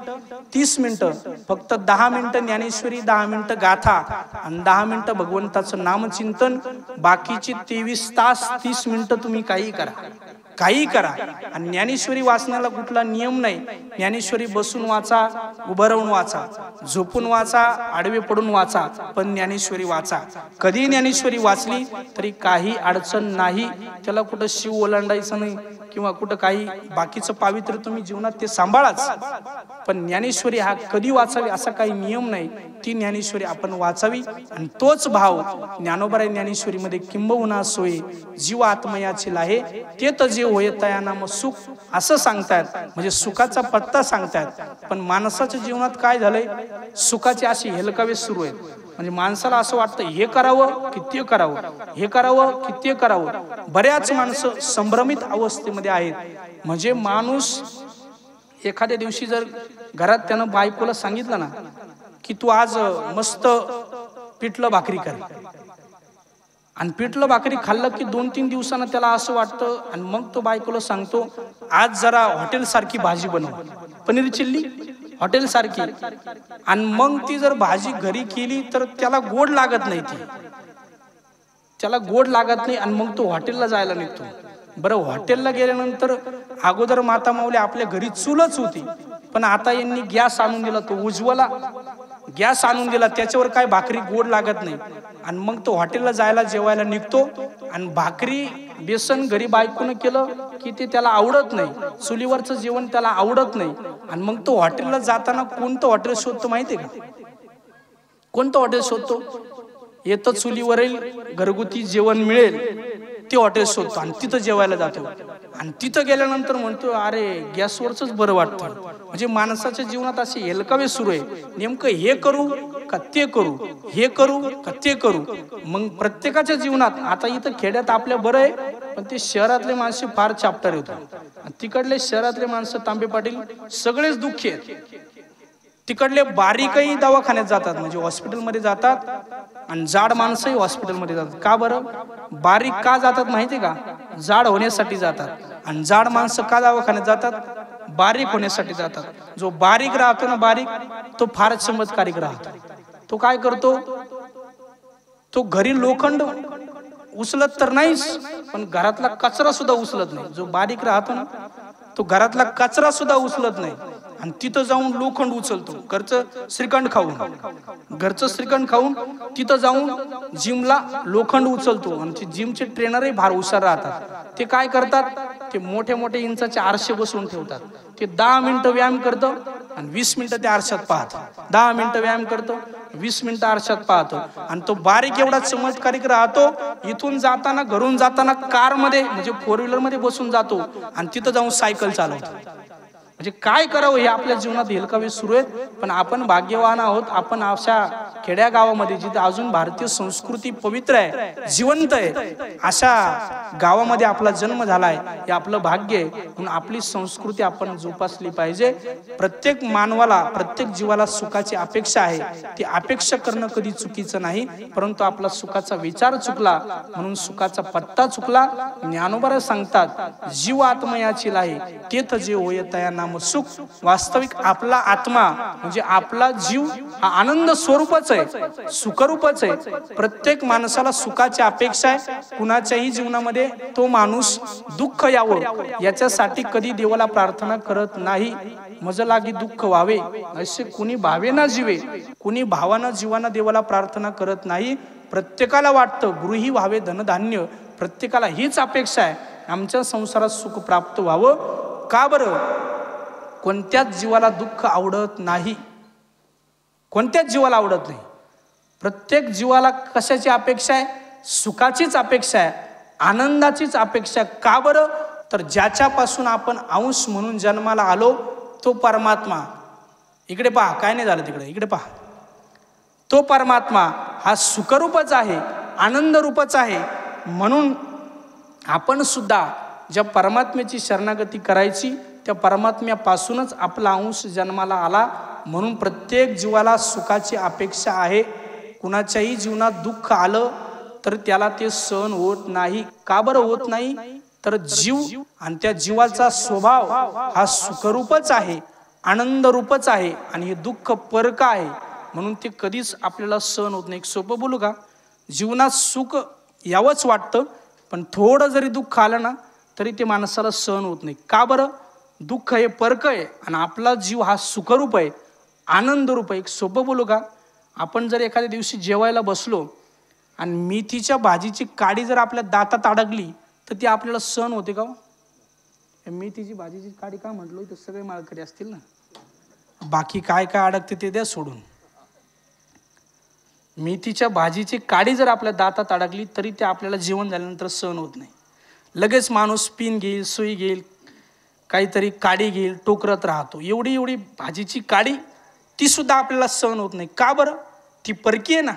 30 मिनिटं. फक्त 10 मिनिटं ज्ञानेश्वरी, 10 मिनिटं गाथा आणि 10 मिनिटं भगवंताचं नामचिंतन. बाकीची 23 तास 30 मिनिटं तुम्ही काही करा, काही करा. आणि ज्ञानेश्वरी वाचण्याला कुठला नियम नाही. ज्ञानेश्वरी बसून वाचा, उभं राहून वाचा, झोपून वाचा, आडवे पडून वाचा, पण ज्ञानेश्वरी वाचा. कधी ज्ञानेश्वरी वाचली तरी काही अडचण नाही. त्याला कुठं शिव ओलांडायचं नाही किंवा कुठं काही बाकीचं पावित्र्य तुम्ही जीवनात ते सांभाळाच, पण ज्ञानेश्वरी हा कधी वाचावी असा काही नियम नाही. ती ज्ञानेश्वरी आपण वाचावी. आणि तोच भाव ज्ञानोबा ज्ञानेश्वरीमध्ये किंबहुना सोय जीव आत्मयाचे लाहे ते तर जे होय तया नाम सुख असं सांगतायत. म्हणजे सुखाचा पत्ता सांगतायत. पण माणसाच्या जीवनात काय झालंय, सुखाचे असे हेलकावे सुरू आहेत. म्हणजे माणसाला असं वाटतं हे करावं की ते करावं, हे करावं की ते करावं. बऱ्याच माणसं संभ्रमित अवस्थेमध्ये आहेत. म्हणजे माणूस एखाद्या दिवशी जर घरात त्यानं बायकोला सांगितलं ना की तू आज मस्त पिठलं भाकरी कर, आणि पिठलं भाकरी खाल्लं की 2-3 दिवसानं त्याला असं वाटतं, आणि मग तो बायकोला सांगतो आज जरा हॉटेल सारखी भाजी बनव, पनीर चिल्ली हॉटेल सारखी. आणि मग ती जर भाजी घरी केली तर त्याला गोड लागत नाही, ती त्याला गोड लागत नाही, आणि मग तो हॉटेलला जायला निघतो. बरं, हॉटेलला गेल्यानंतर अगोदर माता माऊली आपल्या घरी चूलच होती, पण आता यांनी गॅस आणून दिला, तो उज्ज्वला गॅस आणून दिला, त्याच्यावर काय भाकरी गोड लागत नाही. आणि मग तो हॉटेलला जायला जेवायला निघतो, आणि भाकरी बेसन घरी बायकोनं केलं की ते त्याला आवडत नाही, चुलीवरचं जेवण त्याला आवडत नाही. आणि मग तो हॉटेलला जाताना कोणतं हॉटेल शोधतो माहितीये का? कोणतं हॉटेल शोधतो? येतं चुलीवरील घरगुती जेवण मिळेल ते हॉटेल शोधतो आणि तिथं जेवायला जातो. आणि तिथं गेल्यानंतर म्हणतो अरे गॅसवरच बरं वाटतं. म्हणजे माणसाच्या जीवनात असे हेलकावे सुरू आहे, नेमकं हे करू का ते करू, हे करू का ते करू. मग प्रत्येकाच्या जीवनात आता इथं खेड्यात आपल्या बरं आहे, पण ते शहरातले माणसे फार चॅप्टर होतात. तिकडले शहरातले माणसं तांबे पाटील सगळेच दुःखी आहेत. तिकडले बारीकही दवाखान्यात जातात, म्हणजे हॉस्पिटलमध्ये जातात, आणि जाड माणसंही हॉस्पिटलमध्ये जातात. का बरं? बारीक का जातात माहितीये का? जाड होण्यासाठी जातात. आणि जाड माणसं का दवाखान्यात जातात? बारीक होण्यासाठी जातात. जो बारीक राहतो ना, बारीक, तो फार चमत्कारिक राहतो. तो काय करतो? तो घरी लोखंड उचलत तर नाहीच, पण घरातला कचरा सुद्धा उचलत नाही. जो बारीक राहतो ना, तो घरातला कचरा सुद्धा उचलत नाही, आणि तिथं जाऊन लोखंड उचलतो. घरचं श्रीखंड खाऊन तिथं जाऊन जिमला लोखंड उचलतो. आणि जिमचे ट्रेनरही फार हुशार राहतात. ते काय करतात? ते मोठे मोठे इंचाचे आरसे बसवून ठेवतात. ते 10 मिनिटं व्यायाम करतो आणि 20 मिनिटं ते आरशात पाहतो. 10 मिनिटं व्यायाम करतो, 20 मिनिटं आरशात पाहतो. आणि तो बारीक एवढा चमत्कारिक राहतो, इथून जाताना, घरून जाताना कारमध्ये म्हणजे 4 व्हीलरमध्ये बसून जातो आणि तिथं जाऊन सायकल चालवतो. म्हणजे काय करावं हे आपल्या जीवनात हेलकावे सुरू आहेत. पण आपण भाग्यवान आहोत. आपण अशा खेड्या गावामध्ये जिथे अजून भारतीय संस्कृती पवित्र आहे, जिवंत आहे, अशा गावामध्ये आपला जन्म झालाय. हे आपलं भाग्य आहे. म्हणून आपली संस्कृती आपण जोपासली पाहिजे. प्रत्येक मानवाला, प्रत्येक जीवाला सुखाची अपेक्षा आहे. ती अपेक्षा करणं कधी चुकीचं नाही, परंतु आपला सुखाचा विचार चुकला म्हणून सुखाचा पत्ता चुकला. ज्ञानोबा सांगतात, जीव आत्मयाची आहे तेथ जे होय तया नाम सुख. वास्तविक आपला आत्मा म्हणजे आपला जीव हा आनंद स्वरूपच आहे, सुखरूपच आहे. प्रत्येक माणसाला सुखाची अपेक्षा आहे. कुणाच्याही जीवनामध्ये तो माणूस दुःख यावं याच्यासाठी कधी देवाला प्रार्थना करत नाही. मज लागी दुःख व्हावे असे कुणी भावे ना जीवे. कुणी भावानं जीवाना देवाला प्रार्थना करत नाही. प्रत्येकाला वाटतं गृही व्हावे धनधान्य. प्रत्येकाला हीच अपेक्षा आहे, आमच्या संसारात सुख प्राप्त व्हावं. का बरं? कोणत्याच जीवाला दुःख आवडत नाही. कोणत्याच जीवाला आवडत नाही. प्रत्येक जीवाला कशाची अपेक्षा आहे? सुखाचीच अपेक्षा आहे, आनंदाचीच अपेक्षा. का बरं? तर ज्याच्यापासून आपण अंश म्हणून जन्माला आलो तो परमात्मा. इकडे पहा, काय नाही झालं तिकडे, इकडे पहा. तो परमात्मा हा सुखरूपच आहे, आनंद रूपच आहे. म्हणून आपण सुद्धा ज्या परमात्म्याची शरणागती करायची, त्या परमात्म्यापासूनच आपला अंश जन्माला आला. म्हणून प्रत्येक जीवाला सुखाची अपेक्षा आहे. कुणाच्याही जीवनात दुःख आलं तर त्याला ते सहन होत नाही. का बरं होत नाही? तर जीव आणि त्या जीवाचा स्वभाव हा सुखरूपच आहे, आनंद रूपच आहे, आणि हे दुःख परक आहे. म्हणून ते कधीच आपल्याला सहन होत नाही. एक सोपं बोलू का? जीवनात सुख यावंच वाटतं, पण थोडं जरी दुःख आलं ना तरी ते माणसाला सहन होत नाही. का बरं? दुःख हे परक आहे आणि आपला जीव हा सुखरूप आहे, आनंद रूप आहे. एक सोपं बोलू का? आपण जर एखाद्या दिवशी जेवायला बसलो आणि मेथीच्या भाजीची काडी जर आपल्या दातात अडकली तर ती आपल्याला सहन होते का? मेथीची भाजीची काडी का म्हटलो? तर सगळे माळकरी असतील ना, बाकी काय काय अडकते ते द्या सोडून. मेथीच्या भाजीची काडी जर आपल्या दातात अडकली तरी ते आपल्याला जेवण झाल्यानंतर सहन होत नाही. लगेच माणूस पिन घेईल, सुई घेईल, काहीतरी काडी घेईल, टोकरत राहतो. एवढी एवढी भाजीची काडी ती सुद्धा आपल्याला सहन होत नाही. का बरं? ती परकी आहे ना,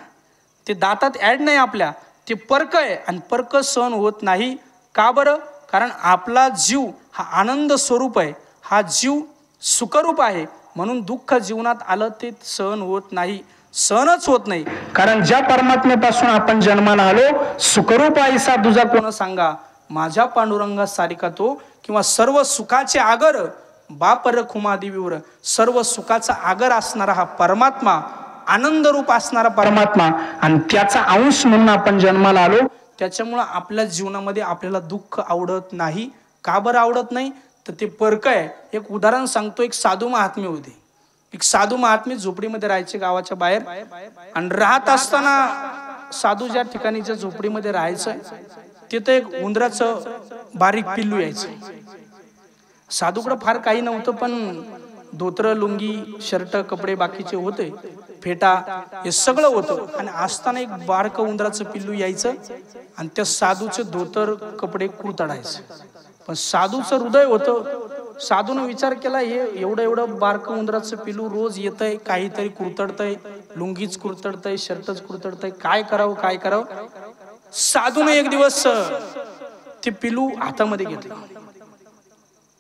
ते दातात ॲड नाही आपल्या, ते परक आहे आणि परक सहन होत नाही. का बरं? कारण आपला जीव हा आनंद स्वरूप आहे, हा जीव सुखरूप आहे. म्हणून दुःख जीवनात आलं ते सहन होत नाही, सहनच होत नाही. कारण ज्या परमात्म्यापासून आपण जन्माला आलो, सुखरूप ऐसा तुझा कोण सांगा, माझ्या पांडुरंगा सारिका तो. किंवा सर्व सुखाचे आगर बाप रखुमादिवीवर, सर्व सुखाचा आगर असणारा हा परमात्मा, आनंद रूप असणारा परमात्मा, आणि त्याचा अंश म्हणून आपण जन्माला आलो. त्याच्यामुळं आपल्या जीवनामध्ये आपल्याला दुःख आवडत नाही. का बरं आवडत नाही? तर ते परक आहे. एक उदाहरण सांगतो. एक साधू महात्मे होते. एक साधू महात्मे झोपडीमध्ये राहायचे गावाच्या बाहेर, आणि राहत असताना साधू ज्या ठिकाणी ज्या झोपडीमध्ये राहायचं तिथं एक उंदराचं बारीक पिल्लू यायचं. साधूकडं फार काही नव्हतं, पण धोत्र लुंगी शर्ट कपडे बाकीचे होते, फेटा हे सगळं होतं. आणि असताना एक बारकं उंदराचं पिल्लू यायचं आणि त्या साधूचे धोतर कपडे कुरतडायचं. पण साधूचं हृदय होतं. साधूनं विचार केला, हे एवढं बारकं उंदराचं पिल्लू रोज येतंय, काहीतरी कुरतडतंय, लुंगीच कुरतडतंय, शर्टच कुरतडतंय, काय करावं. साधूनं एक दिवस ते पिल्लू हातामध्ये घेतलं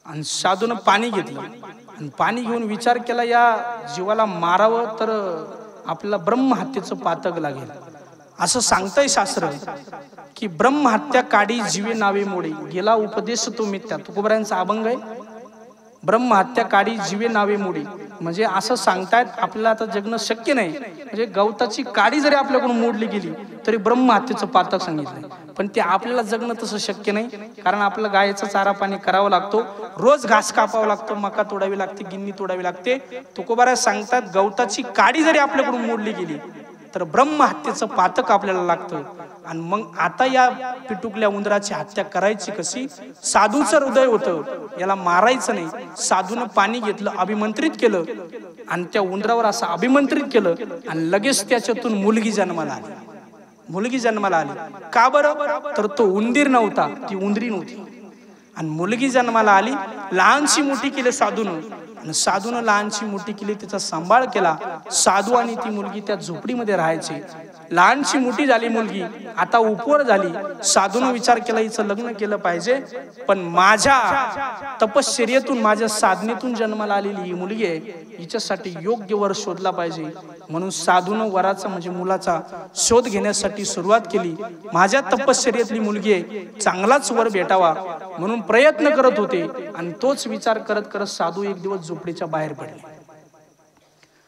आणि साधूनं पाणी घेतलं आणि पाणी घेऊन विचार केला, या जीवाला मारावं तर आपल्याला ब्रह्महत्येचं पातक लागेल. असं सांगतंय शास्त्र की ब्रह्महत्या काढी जीवे नावे मोडे. गेला उपदेश तो मिथ्या. तुकोबरायांचा अभंग आहे, ब्रह्महत्या काढी जीवे नावे मोडी. म्हणजे असं सांगतायत आपल्याला आता जगणं शक्य नाही. म्हणजे गवताची काडी जरी आपल्याकडून मोडली गेली तरी ब्रह्महत्येचं पातक सांगितलंय. पण ते आपल्याला जगणं तसं शक्य नाही, कारण आपल्याला गायचं चारा पाणी करावं लागतो, रोज घास कापावं लागतो, मका तोडावी लागते, गिन्नी तोडावी लागते. तुकोबारा सांगतात गवताची काडी जरी आपल्याकडून मोडली गेली तर ब्रह्महत्येचं पातक आपल्याला लागतं. आणि मग आता या पिटुकल्या उंदराची हत्या करायची कशी? साधूचं हृदय होतं, याला मारायचं नाही. साधूनं पाणी घेतलं, अभिमंत्रित केलं आणि त्या उंदरावर असं अभिमंत्रित केलं आणि लगेच त्याच्यातून मुलगी जन्माला आली. का बरं? तर तो उंदीर नव्हता, ती उंदरी नव्हती. आणि मुलगी जन्माला आली. लहानशी मोठी केली साधूनं, आणि साधूनं लहानशी मोठी केली, तिचा सांभाळ केला. साधू आणि ती मुलगी त्या झोपडीमध्ये राहायची. लहानशी मोठी झाली मुलगी, आता उपवर झाली. साधूनं विचार केला, हिचं लग्न केलं पाहिजे, पण माझ्या तपश्चर्येतून माझ्या साधनेतून जन्माला आलेली ही मुलगी आहे, हिच्यासाठी योग्य वर शोधला पाहिजे. म्हणून साधूनं वराचा म्हणजे मुलाचा शोध घेण्यासाठी सुरुवात केली. माझ्या तपश्चर्येतली मुलगी आहे, चांगलाच वर भेटावा म्हणून प्रयत्न करत होते. आणि तोच विचार करत करत साधू एक दिवस झोपडीच्या बाहेर पडले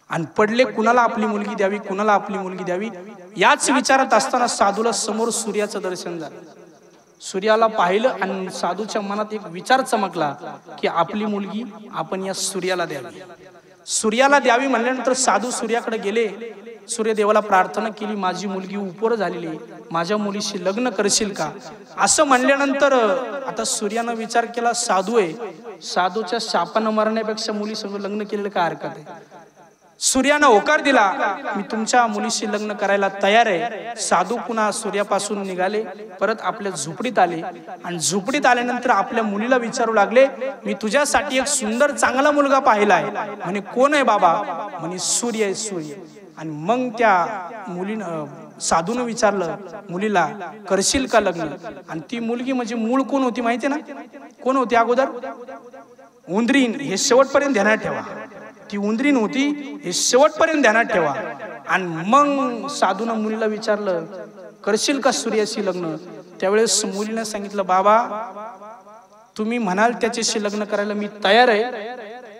आणि पडले, कुणाला आपली मुलगी द्यावी. याच विचारात असताना साधूला समोर सूर्याचं दर्शन झालं. सूर्याला पाहिलं आणि साधूच्या मनात एक विचार चमकला की आपली मुलगी आपण या सूर्याला द्यावी. म्हणल्यानंतर साधू सूर्याकडे गेले, सूर्यदेवाला प्रार्थना केली, माझी मुलगी उपवर झालेली आहे, माझ्या मुलीशी लग्न करशील का? असं म्हणल्यानंतर आता सूर्यानं विचार केला, साधू आहे, साधूच्या शापानं मरण्यापेक्षा मुली संग लग्न केलेलं काय हरकत आहे. सूर्यानं होकार दिला, मी तुमच्या मुलीशी लग्न करायला तयार आहे. साधू पुन्हा सूर्यापासून निघाले, परत आपल्या झोपडीत आले आणि झोपडीत आल्यानंतर आपल्या मुलीला विचारू लागले, मी तुझ्यासाठी एक सुंदर चांगला मुलगा पाहिला आहे. म्हणे कोण आहे बाबा? म्हणे सूर्य आहे, सूर्य. आणि मग त्या मुलीनं साधूनं विचारलं मुलीला, करशील का लग्न? आणि ती मुलगी म्हणजे मूळ कोण होती माहिती ना? कोण होती अगोदर? उंदरीन. हे शेवटपर्यंत ध्यानात ठेवा, ती उंदरी नव्हती, हे शेवटपर्यंत ध्यानात ठेवा. आणि मग साधूनं मुलीला विचारलं, करशील का सूर्याशी लग्न? त्यावेळेस मुलीनं सांगितलं, बाबा तुम्ही म्हणाल त्याच्याशी लग्न करायला मी तयार आहे,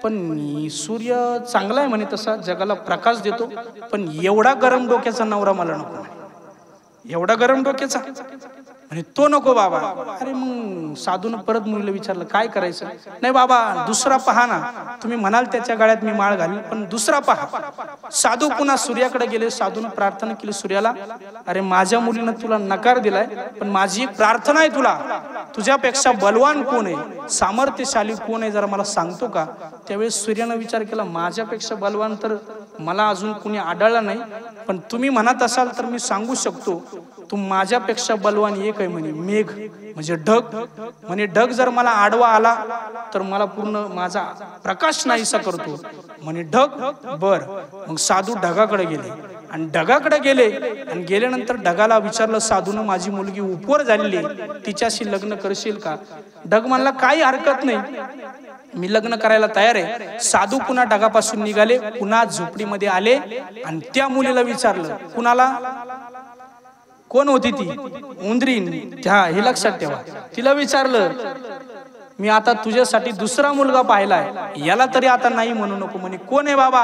पण सूर्य चांगला आहे म्हणे, तसा जगाला प्रकाश देतो, पण एवढा गरम डोक्याचा नवरा मला नको. एवढा गरम डोक्याचा म्हणे तो नको बाबा. अरे मग साधून परत मुलीला विचारलं, काय करायचं? नाही बाबा दुसरा पहा ना, तुम्ही म्हणाल त्याच्या गळ्यात मी माळ घालीन, पण दुसरा पहा. साधू पुन्हा सूर्याकडे गेले. साधून प्रार्थना केली सूर्याला, अरे माझ्या मुलीनं तुला नकार दिलाय, पण माझी एक प्रार्थना आहे तुला, तुझ्यापेक्षा बलवान कोण आहे, सामर्थ्यशाली कोण आहे, जरा मला सांगतो का? त्यावेळेस सूर्यानं विचार केला, माझ्यापेक्षा बलवान तर मला अजून कुणी आढळला नाही, पण तुम्ही म्हणत असाल तर मी सांगू शकतो. तू माझ्यापेक्षा बलवान एक आहे म्हणे, मेघ म्हणजे ढग. म्हणे ढग जर मला आडवा आला तर मला पूर्ण माझा प्रकाश नाहीसा करतो. म्हणे ढग बर. मग साधू ढगाकडे गेले आणि गेल्यानंतर ढगाला विचारलं, साधून माझी मुलगी उपवर झालेली, तिच्याशी लग्न करशील का? ढग म्हणला, काही हरकत नाही, मी लग्न करायला तयार आहे. साधू पुन्हा ढगापासून निघाले, पुन्हा झोपडीमध्ये आले आणि त्या मुलीला विचारलं, कुणाला? कोण होती ती? उंदरीन. हे लक्षात ठेवा. तिला विचारलं, मी आता तुझ्यासाठी दुसरा मुलगा पाहिलाय, याला तरी आता नाही म्हणू नको. म्हणे कोण आहे बाबा?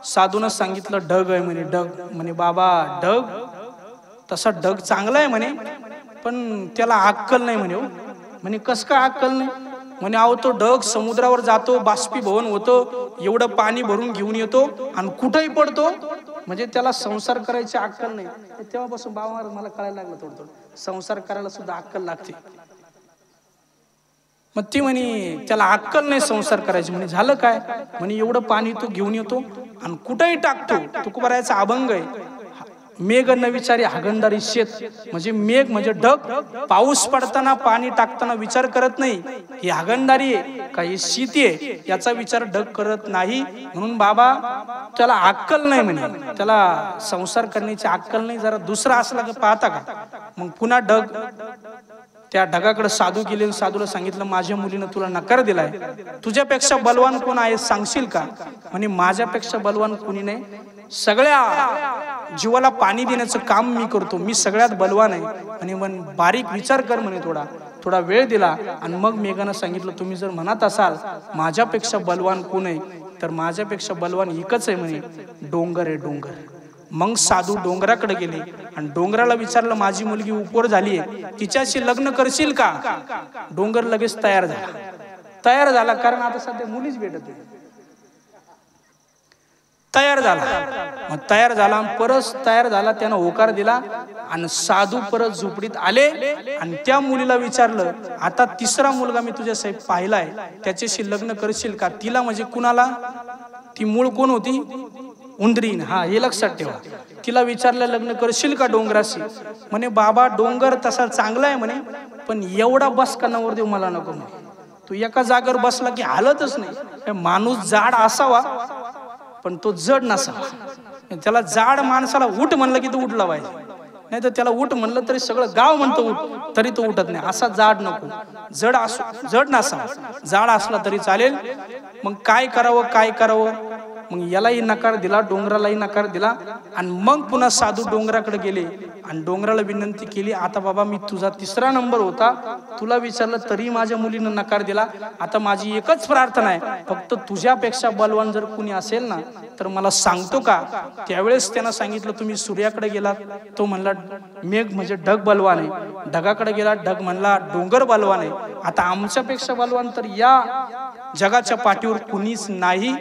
साधूनं सांगितलं, ढग आहे म्हणे. ढग म्हणे, बाबा ढग तसा ढग चांगला आहे म्हणे, पण त्याला अक्कल नाही म्हणे. म्हणे कस काय अक्कल नाही? म्हणे अहो तो ढग समुद्रावर जातो, बाष्पीभवन होतो, एवढं पाणी भरून घेऊन येतो आणि कुठेही पडतो, म्हणजे त्याला संसार करायची अक्कल नाही. तेव्हापासून बाबा मला कळायला लागलं, थोडं संसार करायला सुद्धा अक्कल लागते. मग ती म्हणे त्याला अक्कल नाही संसार करायची. म्हणे झालं काय? म्हणे एवढं पाणी तो घेऊन येतो आणि कुठेही टाकतो. तुकोबारायाचा अभंग आहे, मेघ न विचारी हागणदारी शेत. म्हणजे मेघ म्हणजे ढग, पाऊस पडताना पाणी टाकताना विचार करत नाही ही हागणदारी आहे का ही शेती आहे, याचा विचार ढग करत नाही. म्हणून बाबा त्याला अक्कल नाही म्हणे, त्याला संसार करण्याची अक्कल नाही. जरा दुसरा असला का पाहता का? मग पुन्हा ढग त्या ढगाकडे साधू गेले. साधूला सांगितलं माझ्या मुलीनं तुला नकार दिलाय, तुझ्यापेक्षा बलवान कोण आहे सांगशील का? म्हणे माझ्यापेक्षा बलवान कोणी नाही, सगळ्या जीवाला पाणी देण्याचं काम मी करतो, मी सगळ्यात बलवान आहे. आणि मन बारीक विचार कर म्हणे. थोडा वेळ दिला आणि मग मेघानं सांगितलं तुम्ही जर म्हणत असाल माझ्यापेक्षा बलवान कोण आहे तर माझ्यापेक्षा बलवान एकच आहे म्हणे, डोंगर आहे डोंगर. मग साधू डोंगराकडे गेले आणि डोंगराला विचारलं माझी मुलगी उपवर झाली आहे, तिच्याशी लग्न करशील का? डोंगर लगेच तयार झाला कारण आता सध्या मुलीच भेटत नाही. तयार झाला परत तयार झाला, त्यानं होकार दिला आणि साधू परत झोपडीत आले आणि त्या मुलीला विचारलं आता तिसरा मुलगा मी तुझ्यासाठी पाहिलाय, त्याच्याशी लग्न करशील का? तिला म्हणजे कुणाला? ती मूळ कोण होती? उंदरीन. हा, हे लक्षात ठेवा. तिला विचारलं लग्न करशील का डोंगराशी? म्हणे बाबा डोंगर तसा चांगला आहे म्हणे, पण एवढा बस का नवरदेव मला नको म्हणे. तू एका जागेवर बसला की हालतच नाही. माणूस जाड असावा पण तो जड नसावा. त्याला जाड माणसाला उठ म्हणलं की तो उठला पाहिजे, नाही तर त्याला उठ म्हणलं तरी सगळं गाव म्हणतो उठ तरी तो उठत नाही. असा जाड नको, जड नसावा, जाड असला तरी चालेल. मग काय करावं? मग यालाही नकार दिला, डोंगरालाही नकार दिला. आणि मग पुन्हा साधू डोंगराकडे गेले आणि डोंगराला विनंती केली आता बाबा मी तुझा तिसरा नंबर होता, तुला विचारलं तरी माझ्या मुलीनं नकार दिला. आता माझी एकच प्रार्थना आहे, फक्त तुझ्यापेक्षा बलवान जर कुणी असेल ना तर मला सांगतो का? त्यावेळेस त्यानं सांगितलं तुम्ही सूर्याकडे गेलात, तो म्हणला मेघ म्हणजे ढग बलवान आहे. ढगाकडे गेला, ढग म्हणला डोंगर बलवान आहे. आता आमच्यापेक्षा बलवान तर या जगाच्या पाठीवर कुणीच नाही.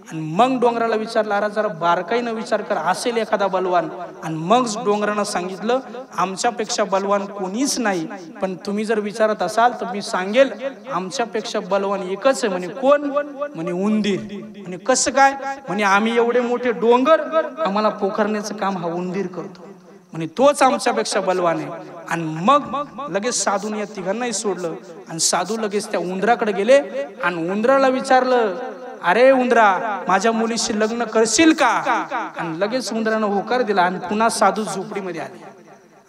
आणि मग डोंगराला विचारलं अरे जरा बारकाईनं विचार कर, असेल एखादा बलवान. आणि मग डोंगरानं सांगितलं आमच्यापेक्षा बलवान कोणीच नाही, पण तुम्ही जर विचारत असाल तर मी सांगेल आमच्यापेक्षा बलवान एकच आहे. म्हणे कोण? म्हणे उंदीर. म्हणे कसं काय? म्हणे आम्ही एवढे मोठे डोंगर, आम्हाला पोखरण्याचं काम हा उंदीर करतो, म्हणे तोच आमच्यापेक्षा बलवान आहे. आणि मग लगेच साधूने या तिघांनाही सोडलं आणि साधू लगेच त्या उंदराकडे गेले आणि उंदराला विचारलं अरे उंदरा माझ्या मुलीशी लग्न करशील का? आणि लगेच उंदरानं होकार दिला. आणि पुन्हा साधू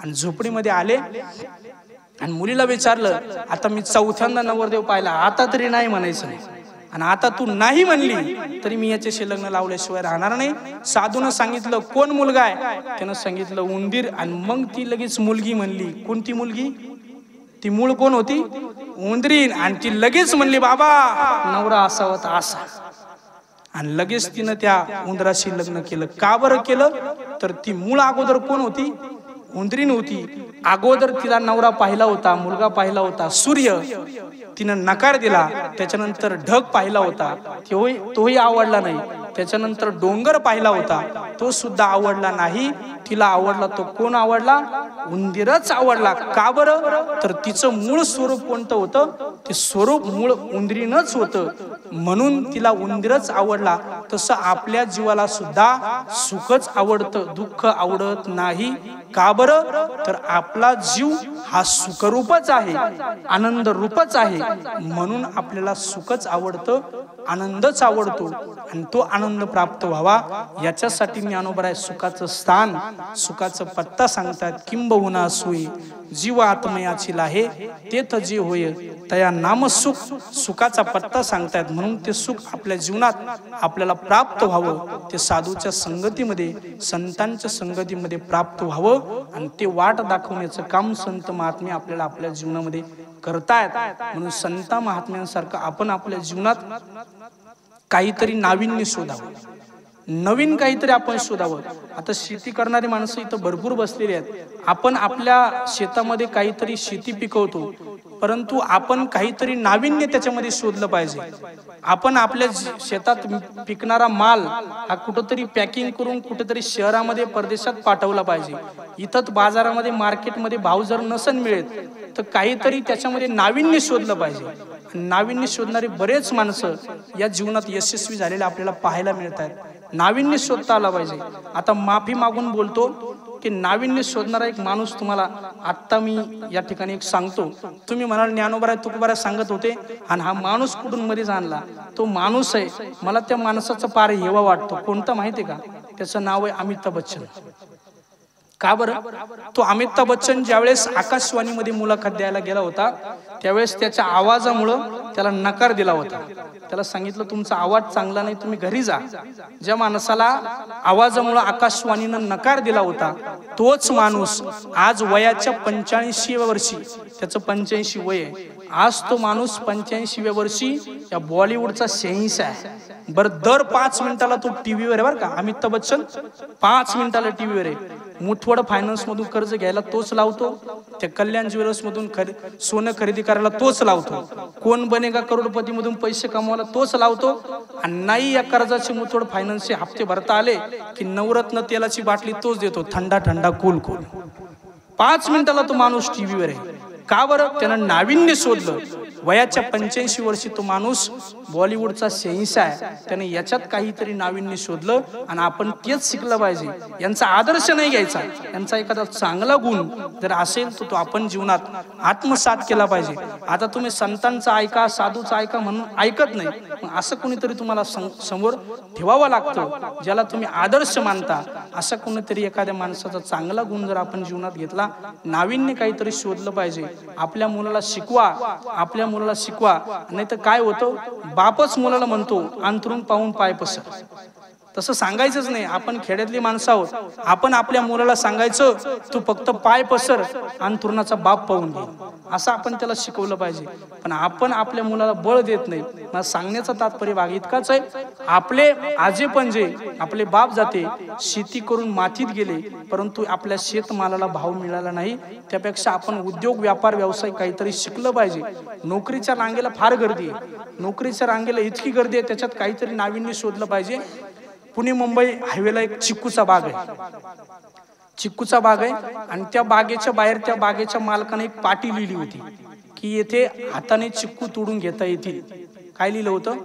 झोपडीमध्ये आले आणि मुलीला विचारलं आता मी चौथ्यांदा नवरदेव पाहिला, आता तरी नाही म्हणायचं नाही, आणि आता तू नाही म्हणली तरी मी याच्याशी लग्न लावल्याशिवाय राहणार नाही. साधूनं सांगितलं कोण मुलगा आहे? त्यानं सांगितलं उंदीर. आणि मग ती लगेच मुलगी म्हणली. कोणती मुलगी? ती मूळ कोण होती? उंदरीन. आणि ती लगेच म्हणली बाबा नवरा असावा तर असा. आणि लगेच तिनं त्या उंदराशी लग्न केलं. का बरं केलं? तर ती मूळ अगोदर कोण होती? उंदरीन होती. अगोदर तिला नवरा पाहिला होता, मुलगा पाहिला होता सूर्य, तिनं नकार दिला. त्याच्यानंतर ढग पाहिला होता, तोही आवडला नाही. त्याच्यानंतर डोंगर पाहिला होता, तो सुद्धा आवडला नाही. तिला आवडला तो कोण आवडला? उंदीरच आवडला. का बरं? तर तिचं मूळ स्वरूप कोणतं होतं? ते स्वरूप मूळ उंदरीनच होतं, म्हणून तिला उंदीरच आवडला. तसं आपल्या जीवाला सुद्धा सुखच आवडतं, दुःख आवडत नाही. का बरं? तर आपला जीव हा सुखरूपच आहे, आनंद रूपच आहे, म्हणून आपल्याला सुखच आवडतं, आनंदच आवडतो. आणि तो आनंद प्राप्त व्हावा याच्यासाठी ज्ञानोबराय सुखाचं स्थान, सुखाचं पत्ता सांगतात. किंबहुना सोयी जीव आत्मयाची लाहे तेथ जे होय तया नाम सुख, सुखाचा पत्ता सांगतात. म्हणून ते सुख आपल्या जीवनात आपल्याला प्राप्त व्हावं, ते साधूच्या संगतीमध्ये, संतांच्या संगतीमध्ये प्राप्त व्हावं. आणि ते वाट दाखवण्याचं काम संत महात्मे आपल्याला आपल्या जीवनामध्ये करतायत. म्हणून संत महात्म्यांसारखं आपण आपल्या जीवनात काहीतरी नाविन्य शोधावं, नवीन काहीतरी आपण शोधावं. आता शेती करणारी माणसं इथं भरपूर बसलेली आहेत. आपण आपल्या शेतामध्ये काहीतरी शेती पिकवतो, परंतु आपण काहीतरी नाविन्य त्याच्यामध्ये शोधलं पाहिजे. आपण आपल्या शेतात पिकणारा माल हा कुठंतरी पॅकिंग करून कुठेतरी शहरामध्ये परदेशात पाठवला पाहिजे. इथंच बाजारामध्ये मार्केटमध्ये भाव जर नसन मिळत तर काहीतरी त्याच्यामध्ये नाविन्य शोधलं पाहिजे. नाविन्य शोधणारे बरेच माणसं या जीवनात यशस्वी झालेले आपल्याला पाहायला मिळत आहेत. नाविन्य शोधता आला पाहिजे. आता माफी मागून बोलतो की नाविन्य शोधणारा एक माणूस तुम्हाला आत्ता मी या ठिकाणी एक सांगतो. तुम्ही म्हणाल ज्ञानोबा तुकोबाराय सांगत होते आणि हा माणूस कुठून मध्येच आणला. तो माणूस आहे, मला त्या माणसाचा पार हेवा वाटतो. कोणता माहिती आहे का? त्याचं नाव आहे अमिताभ बच्चन. का बरं? तो अमिताभ बच्चन ज्यावेळेस आकाशवाणीमध्ये मुलाखत द्यायला गेला होता त्यावेळेस त्याच्या आवाजामुळं त्याला नकार दिला होता. त्याला सांगितलं तुमचा आवाज चांगला नाही, तुम्ही घरी जा. ज्या माणसाला आवाजामुळं आकाशवाणीनं नकार दिला होता तोच माणूस आज वयाच्या 85व्या वर्षी, त्याचं 85 वय आहे, आज तो माणूस 85व्या वर्षी या बॉलिवूडचा शहेंशाह आहे. बरं, दर 5 मिनिटाला तो टीव्हीवर आहे बरं का. अमिताभ बच्चन 5 मिनिटाला टीव्हीवर आहे. मुठवड फायनान्स मधून कर्ज घ्यायला तोच लावतो, त्या कल्याण ज्वेलर्स मधून सोनं खरेदी करायला तोच लावतो, कोण बनेगा करोडपती मधून पैसे कमवायला तोच लावतो. आणि नाही या कर्जाचे मुठवड फायनान्सचे हप्ते भरता आले की नवरत्न तेलाची बाटली तोच देतो, थंडा थंडा कूल कूल. 5 मिनिटाला तो माणूस टीव्हीवर आहे. का बरं? त्यानं नाविन्य शोधलं. वयाच्या 85 वर्षी तो माणूस बॉलिवूडचा शहेंशाह आहे. त्याने याच्यात काहीतरी नाविन्य शोधलं आणि आपण तेच शिकलं पाहिजे. यांचा आदर्श नाही घ्यायचा, यांचा एखादा चांगला गुण जर असेल तर तो आपण जीवनात आत्मसात केला पाहिजे. आता तुम्ही संतांचा ऐका, साधूचा ऐका म्हणून ऐकत नाही, मग असं कोणीतरी तुम्हाला समोर ठेवावं लागतं ज्याला तुम्ही आदर्श मानता. असं कोणीतरी एखाद्या माणसाचा चांगला गुण जर आपण जीवनात घेतला, नाविन्य काहीतरी शोधलं पाहिजे. आपल्या मुलाला शिकवा, आपल्या मुलाला शिकवा. नाही तर काय होतं, बापच मुलाला म्हणतो अंथरूण पाहून पाय पसर. तसं सांगायचंच नाही. आपण खेड्यातली माणसं आहोत, आपण आपल्या मुलाला सांगायचं तू फक्त पाय पसर, अंथरुणाचा बाप पाहून घे, असं आपण त्याला शिकवलं पाहिजे. पण आपण आपल्या मुलाला बळ देत नाही. मला सांगण्याचा तात्पर्य भाग इतकाच आहे, आपले आजे पणजे, आपले बाप जाते शेती करून मातीत गेले, परंतु आपल्या शेतमालाला भाव मिळाला नाही. त्यापेक्षा आपण उद्योग व्यापार व्यवसाय काहीतरी शिकलं पाहिजे. नोकरीच्या रांगेला फार गर्दी आहे, नोकरीच्या रांगेला इतकी गर्दी आहे, त्याच्यात काहीतरी नाविन्य शोधलं पाहिजे. पुणे मुंबई हायवेला एक चिक्कूचा बाग आहे, चिक्कूचा बाग आहे. आणि त्या बागेच्या बाहेर त्या बागेच्या मालकाने एक पाटी लिहिली होती की येथे हाताने चिक्कू तोडून घेता येतील. काय लिहिलं होतं?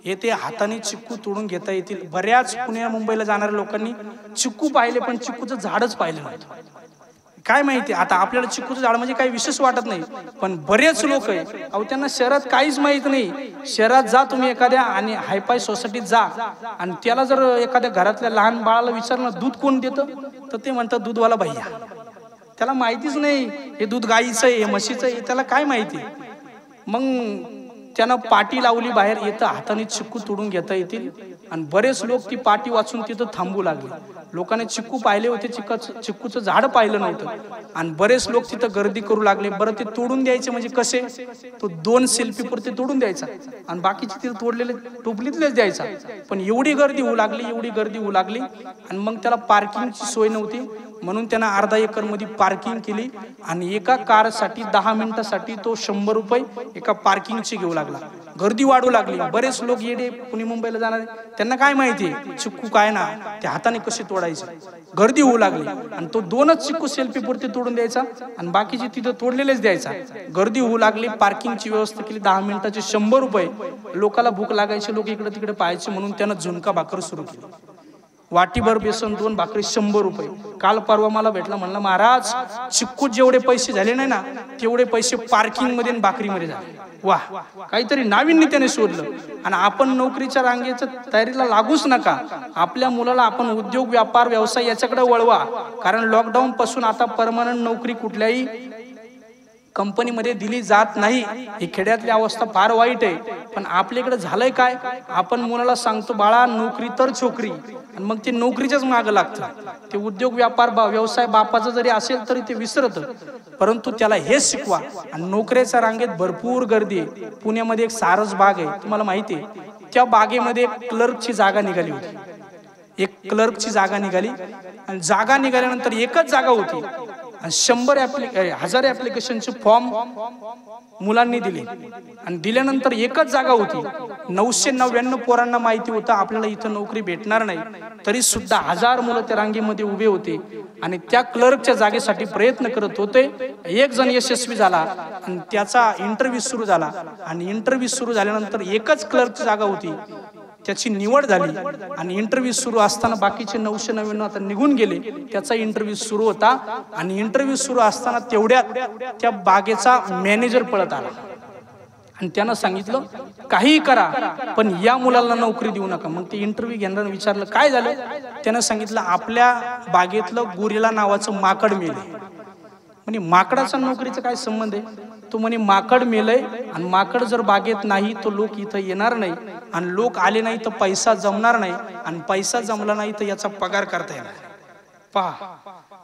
येथे हाताने चिक्कू तोडून घेता येतील. बऱ्याच पुणे मुंबईला जाणाऱ्या लोकांनी चिक्कू पाहिले पण चिक्कूचं झाडच पाहिलं नव्हतं. काय माहिती, आता आपल्याला चिक्कूचं झाड म्हणजे काही विशेष वाटत नाही, पण बरेच लोक आहे अहो त्यांना शहरात काहीच माहित नाही. शहरात जा तुम्ही एखाद्या आणि हायफाय सोसायटीत जा आणि त्याला जर एखाद्या घरातल्या लहान बाळाला विचारलं दूध कोण देतं तर ते म्हणतात दूधवाला भैया. त्याला माहितीच नाही हे दूध गाईचं आहे, हे म्हशीचं आहे, त्याला काय माहिती. मग त्यानं पाटी लावली बाहेर, येतं हाताने चिक्कू तोडून घेता येतील. आणि बरेच लोक ती पाटी वाचून तिथं थांबू लागले. लोकांनी चिक्कू पाहिले होते, चिक्कूचं झाड पाहिलं नव्हतं. आणि बरेच लोक तिथं गर्दी करू लागले. बरं, ते तोडून द्यायचे म्हणजे कसे? तो 2 सेल्फी पुरते तोडून द्यायचा आणि बाकीचे तिथं तोडलेले टोपलीतलेच द्यायचा. पण एवढी गर्दी होऊ लागली, एवढी गर्दी होऊ लागली. आणि मग त्याला पार्किंगची सोय नव्हती म्हणून त्यानं अर्धा एकर मध्ये पार्किंग केली. आणि एका कारसाठी 10 मिनिटासाठी तो 100 रुपये एका पार्किंगची घेऊ लागला. गर्दी वाढू लागली. बरेच लोक येडे पुणे मुंबईला जाणारे, त्यांना काय माहिती चिक्कू काय ना त्या हाताने कसे तोडायचे. गर्दी होऊ लागली आणि तो 2च चिक्कू सेल्फी पुरते तोडून द्यायचा आणि बाकीचे तिथं तोडलेलेच द्यायचा. गर्दी होऊ लागली, पार्किंगची व्यवस्था केली, 10 मिनिटाचे 100 रुपये. लोकाला भूक लागायची, लोक इकडे तिकडे पाहायचे म्हणून त्यानं झुणका भाकर सुरू केली. वाटीभर बेसन 2 भाकरी 100 रुपये. काल परवा मला भेटला, म्हणला महाराज चिक्कू जेवढे पैसे झाले नाही ना तेवढे पैसे पार्किंग मध्ये आणि भाकरीमध्ये झाले. वा, काहीतरी नाविन्य त्याने शोधलं. आणि आपण नोकरीच्या रांगेच्या तयारीला लागूच नका. आपल्या मुलाला आपण उद्योग व्यापार व्यवसाय याच्याकडे वळवा. कारण लॉकडाऊन पासून आता परमनंट नोकरी कुठल्याही कंपनीमध्ये दिली जात नाही. ही खेड्यातली अवस्था फार वाईट आहे. पण आपल्याकडे झालंय काय, आपण मुलाला सांगतो बाळा नोकरी तर छोकरी, आणि मग ते नोकरीच्याच मागं लागतं. ते उद्योग व्यापार व्यवसाय बापाचा जरी असेल तरी ते विसरतं. परंतु त्याला हेच शिकवा. आणि नोकरीच्या रांगेत भरपूर गर्दी आहे. पुण्यामध्ये एक सारस बाग आहे, तुम्हाला माहिती आहे. त्या बागेमध्ये एक क्लर्कची जागा निघाली होती. एक क्लर्कची जागा निघाली आणि जागा निघाल्यानंतर एकच जागा होती आणि 1000 ऍप्लिकेशनचे फॉर्म मुलांनी दिले आणि दिल्यानंतर एकच जागा होती. 999 पोरांना माहिती होतं आपल्याला इथं नोकरी भेटणार नाही, तरी सुद्धा 1000 मुलं त्या रांगेमध्ये उभे होते आणि त्या क्लर्कच्या जागेसाठी प्रयत्न करत होते. एक जण यशस्वी झाला आणि त्याचा इंटरव्ह्यू सुरू झाला आणि इंटरव्ह्यू सुरू झाल्यानंतर एकच क्लर्कची जागा होती, त्याची निवड झाली आणि इंटरव्ह्यू सुरू असताना बाकीचे 999 आता निघून गेले. त्याचा इंटरव्ह्यू सुरू होता आणि इंटरव्ह्यू सुरू असताना तेवढ्यात त्या बागेचा मॅनेजर पळत आला आणि त्यानं सांगितलं काही करा पण या मुलाला नोकरी देऊ नका. मग ते इंटरव्ह्यू घेणाऱ्यानं विचारलं काय झालं. त्यानं सांगितलं आपल्या बागेतलं गोरिला नावाचं माकड मेले. म्हणे माकडाचा नोकरीचा काय संबंध आहे. तो म्हणे माकड मेलय आणि माकड जर बागेत नाही तर लोक इथं येणार नाही आणि लोक आले नाही तर पैसा जमणार नाही आणि पैसा जमला नाही तर याचा पगार करता येणार. पहा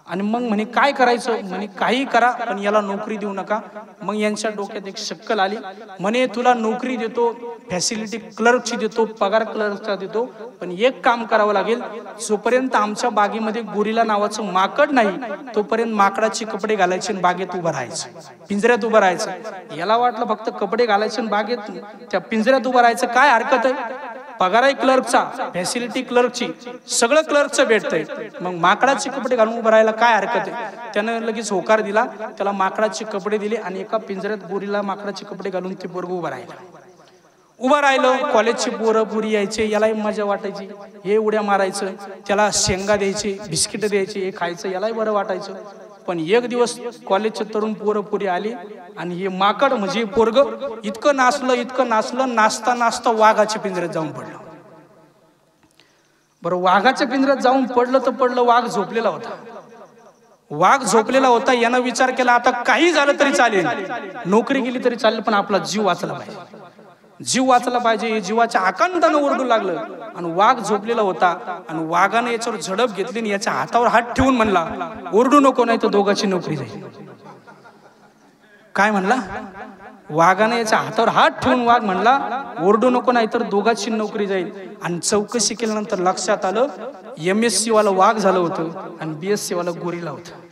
आणि मग म्हणे काय करायचं. म्हणे काही करा पण याला नोकरी देऊ नका. मग यांच्या डोक्यात एक शक्कल आली. म्हणे तुला नोकरी देतो, फॅसिलिटी क्लर्कची देतो, पगार क्लर्कचा देतो, पण एक काम करावं लागेल. जोपर्यंत आमच्या बागेमध्ये गोरिला नावाचं माकड नाही तोपर्यंत माकडाचे कपडे घालायचे आणि बागेत उभं राहायचं, पिंजऱ्यात उभं राहायचं. याला वाटलं फक्त कपडे घालायचे आणि बागेत त्या पिंजऱ्यात उभं राहायचं काय हरकत आहे. पगार आहे क्लर्कचा, फॅसिलिटी क्लर्कची, सगळं क्लर्कचं भेटतंय, मग माकडाचे कपडे घालून उभं राहायला काय हरकत आहे. त्यानं लगेच होकार दिला. त्याला माकडाचे कपडे दिले आणि एका पिंजऱ्यात गोरीला माकडाचे कपडे घालून ते पोरगं उभं राहिलं. उभं राहिलं. कॉलेजची पोरं पुरी यायचे, यालाही मजा वाटायची, हे उड्या मारायचं, त्याला शेंगा द्यायचे, बिस्किट द्यायचे, हे खायचं, यालाही बरं वाटायचं. पण एक दिवस कॉलेजचे तरुण पोरं पुरी आली आणि हे माकड म्हणजे पोरगं इतकं नाचलं, नाचता नाचता वाघाच्या पिंजऱ्यात जाऊन पडलं. बरं वाघाच्या पिंजऱ्यात जाऊन पडलं तर पडलं, वाघ झोपलेला होता. वाघ झोपलेला होता. यानं विचार केला आता काही झालं तरी चालेल, नोकरी गेली तरी चालेल, पण आपला जीव वाचला पाहिजे, जीव वाचला पाहिजे. जीवाच्या आकांतानं ओरडू लागलं आणि वाघ झोपलेला होता आणि वाघानं याच्यावर झडप घेतली आणि याच्या हातावर हात ठेवून म्हणला ओरडू नको नाही तर दोघांची नोकरी जाईल. काय म्हणला. वाघाने याच्या हातावर हात ठेवून वाघ म्हणला ओरडू नको नाही तर दोघांची नोकरी जाईल. आणि चौकशी केल्यानंतर लक्षात आलं MSc वाला वाघ झालं होतं आणि BSc वाला गोरीला होतं.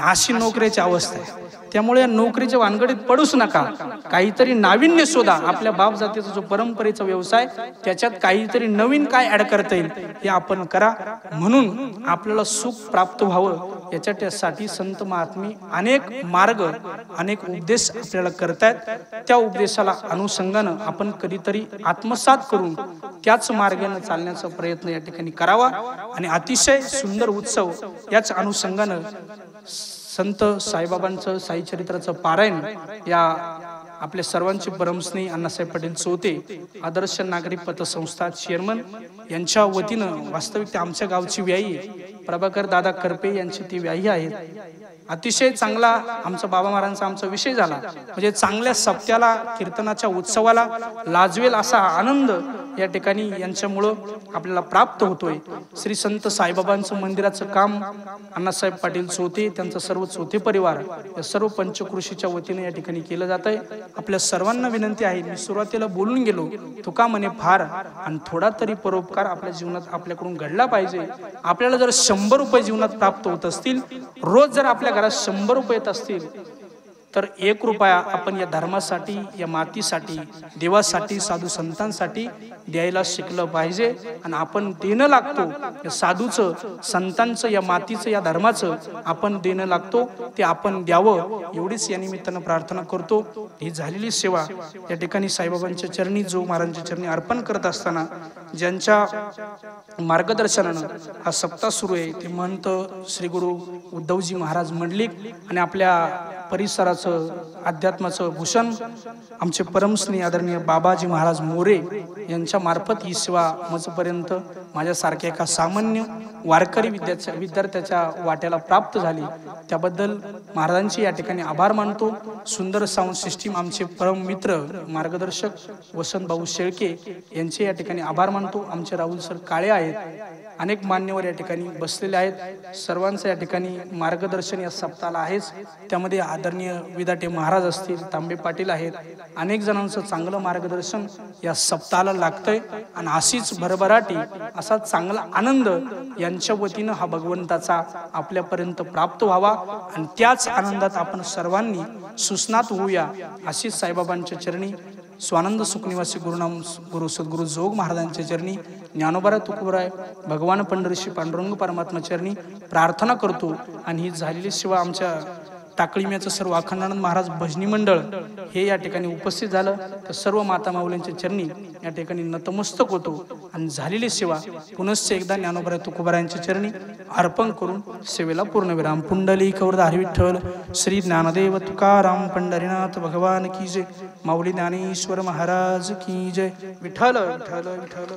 अशी नोकरीची अवस्था आहे. त्यामुळे या नोकरीच्या भानगडीत पडूच नका. काहीतरी नाविन्य शोधा. आपल्या बाप जातीचा जो परंपरेचा व्यवसाय त्याच्यात काहीतरी नवीन काय ऍड करता येईल हे आपण करा. म्हणून आपल्याला सुख प्राप्त व्हावं याच्यासाठी संत महात्मे अनेक मार्ग अनेक उपदेश आपल्याला करतायत. त्या उपदेशाला अनुषंगानं आपण कधीतरी आत्मसात करून त्याच मार्गाने चालण्याचा प्रयत्न या ठिकाणी करावा. आणि अतिशय सुंदर उत्सव याच अनुषंगानं संत साईबाबांचं साई चरित्राचं पारायण या आपल्या सर्वांचे परमस्नेही अण्णासाहेब पाटील चौथे आदर्श नागरिक पतसंस्था चेअरमन यांच्या वतीनं वास्तविक ते आमच्या गावची व्याही प्रभाकर दादा करपे यांची ती व्याही आहे. अतिशय चांगला आमचा बाबा महाराजांचा आमचा विषय झाला. म्हणजे चांगल्या सप्त्याला कीर्तनाच्या उत्सवाला लाजवेल असा आनंद या ठिकाणी यांच्यामुळं आपल्याला प्राप्त होतोय. श्री संत साईबाबांचं मंदिराचं काम अण्णासाहेब पाटील चौथे त्यांचा सर्व चौथे परिवार या सर्व पंचकृषीच्या वतीने या ठिकाणी केलं जात आहे. आपल्या सर्वांना विनंती आहे, मी सुरुवातीला बोलून गेलो तुका म्हणे फार आणि थोडा तरी परोपकार आपल्या जीवनात आपल्याकडून घडला पाहिजे. आपल्याला जर 100 रुपये जीवनात प्राप्त होत असतील, रोज जर आपल्या घरात 100 रुपये येत असतील तर 1 रुपया आपण या धर्मासाठी या मातीसाठी देवासाठी साधू संतांसाठी द्यायला शिकलं पाहिजे. आणि आपण देणं लागतो या साधूचं संतांचं या मातीचं या धर्माचं आपण देणं लागतो ते आपण द्यावं एवढीच या निमित्तानं प्रार्थना करतो. ही झालेली सेवा या ठिकाणी साईबाबांच्या चरणी जो महाराजांच्या चरणी अर्पण करत असताना ज्यांच्या मार्गदर्शनानं हा सप्ताह सुरू आहे ते महंत श्री गुरु उद्धवजी महाराज मंडलिक आणि आपल्या परिसराचं अध्यात्माचं भूषण आमचे परमस्नेही आदरणीय बाबाजी महाराज मोरे यांच्या मार्फत ही सेवा मजपर्यंत माझ्यासारख्या एका सामान्य वारकरी विद्यार्थ्याच्या वाट्याला प्राप्त झाली. त्याबद्दल महाराजांचे या ठिकाणी आभार मानतो. सुंदर साऊंड सिस्टीम आमचे परम मित्र मार्गदर्शक वसंत भाऊ शेळके यांचे या ठिकाणी आभार मानतो. आमचे राहुल सर काळे आहेत, अनेक मान्यवर या ठिकाणी बसलेले आहेत. सर्वांचं या ठिकाणी मार्गदर्शन या सप्ताहाला आहेच. त्यामध्ये आदरणीय विदाटे महाराज असतील, तांबे पाटील आहेत, अनेक जणांचं चांगलं मार्गदर्शन या सप्ताहाला लागतंय. आणि अशीच भरभराटी असा चांगला आनंद यांच्या वतीनं हा भगवंताचा आपल्यापर्यंत प्राप्त व्हावा आणि त्याच आनंदात आपण सर्वांनी सुस्नात होऊया अशी साईबाबांच्या चरणी, स्वानंद सुखनिवासी गुरुनाम गुरु सद्गुरु जोग महाराजांच्या चरणी, ज्ञानोबा तुकोबराय भगवान पंढरीशी पांडुरंग परमात्मा चरणी प्रार्थना करतो। आणि ही झालेली सेवा आमच्या टाकळीम्याचं सर्व अखंडानंद महाराज भजनी मंडळ हे या ठिकाणी उपस्थित झालं, तर सर्व माता माऊलींच्या चरणी या ठिकाणी नतमस्तक होतो आणि झालेली सेवा पुनश्च एकदा ज्ञानोबा तुकोबरायांच्या चरणी अर्पण करून सेवेला पूर्णविराम। पुंडलिक वरदारी विठ्ठल श्री ज्ञानदेव तुकाराम पंढरीनाथ भगवान की जय। माऊली ज्ञानेश्वर महाराज की जय। विठ्ठल विठ्ठल विठ्ठल।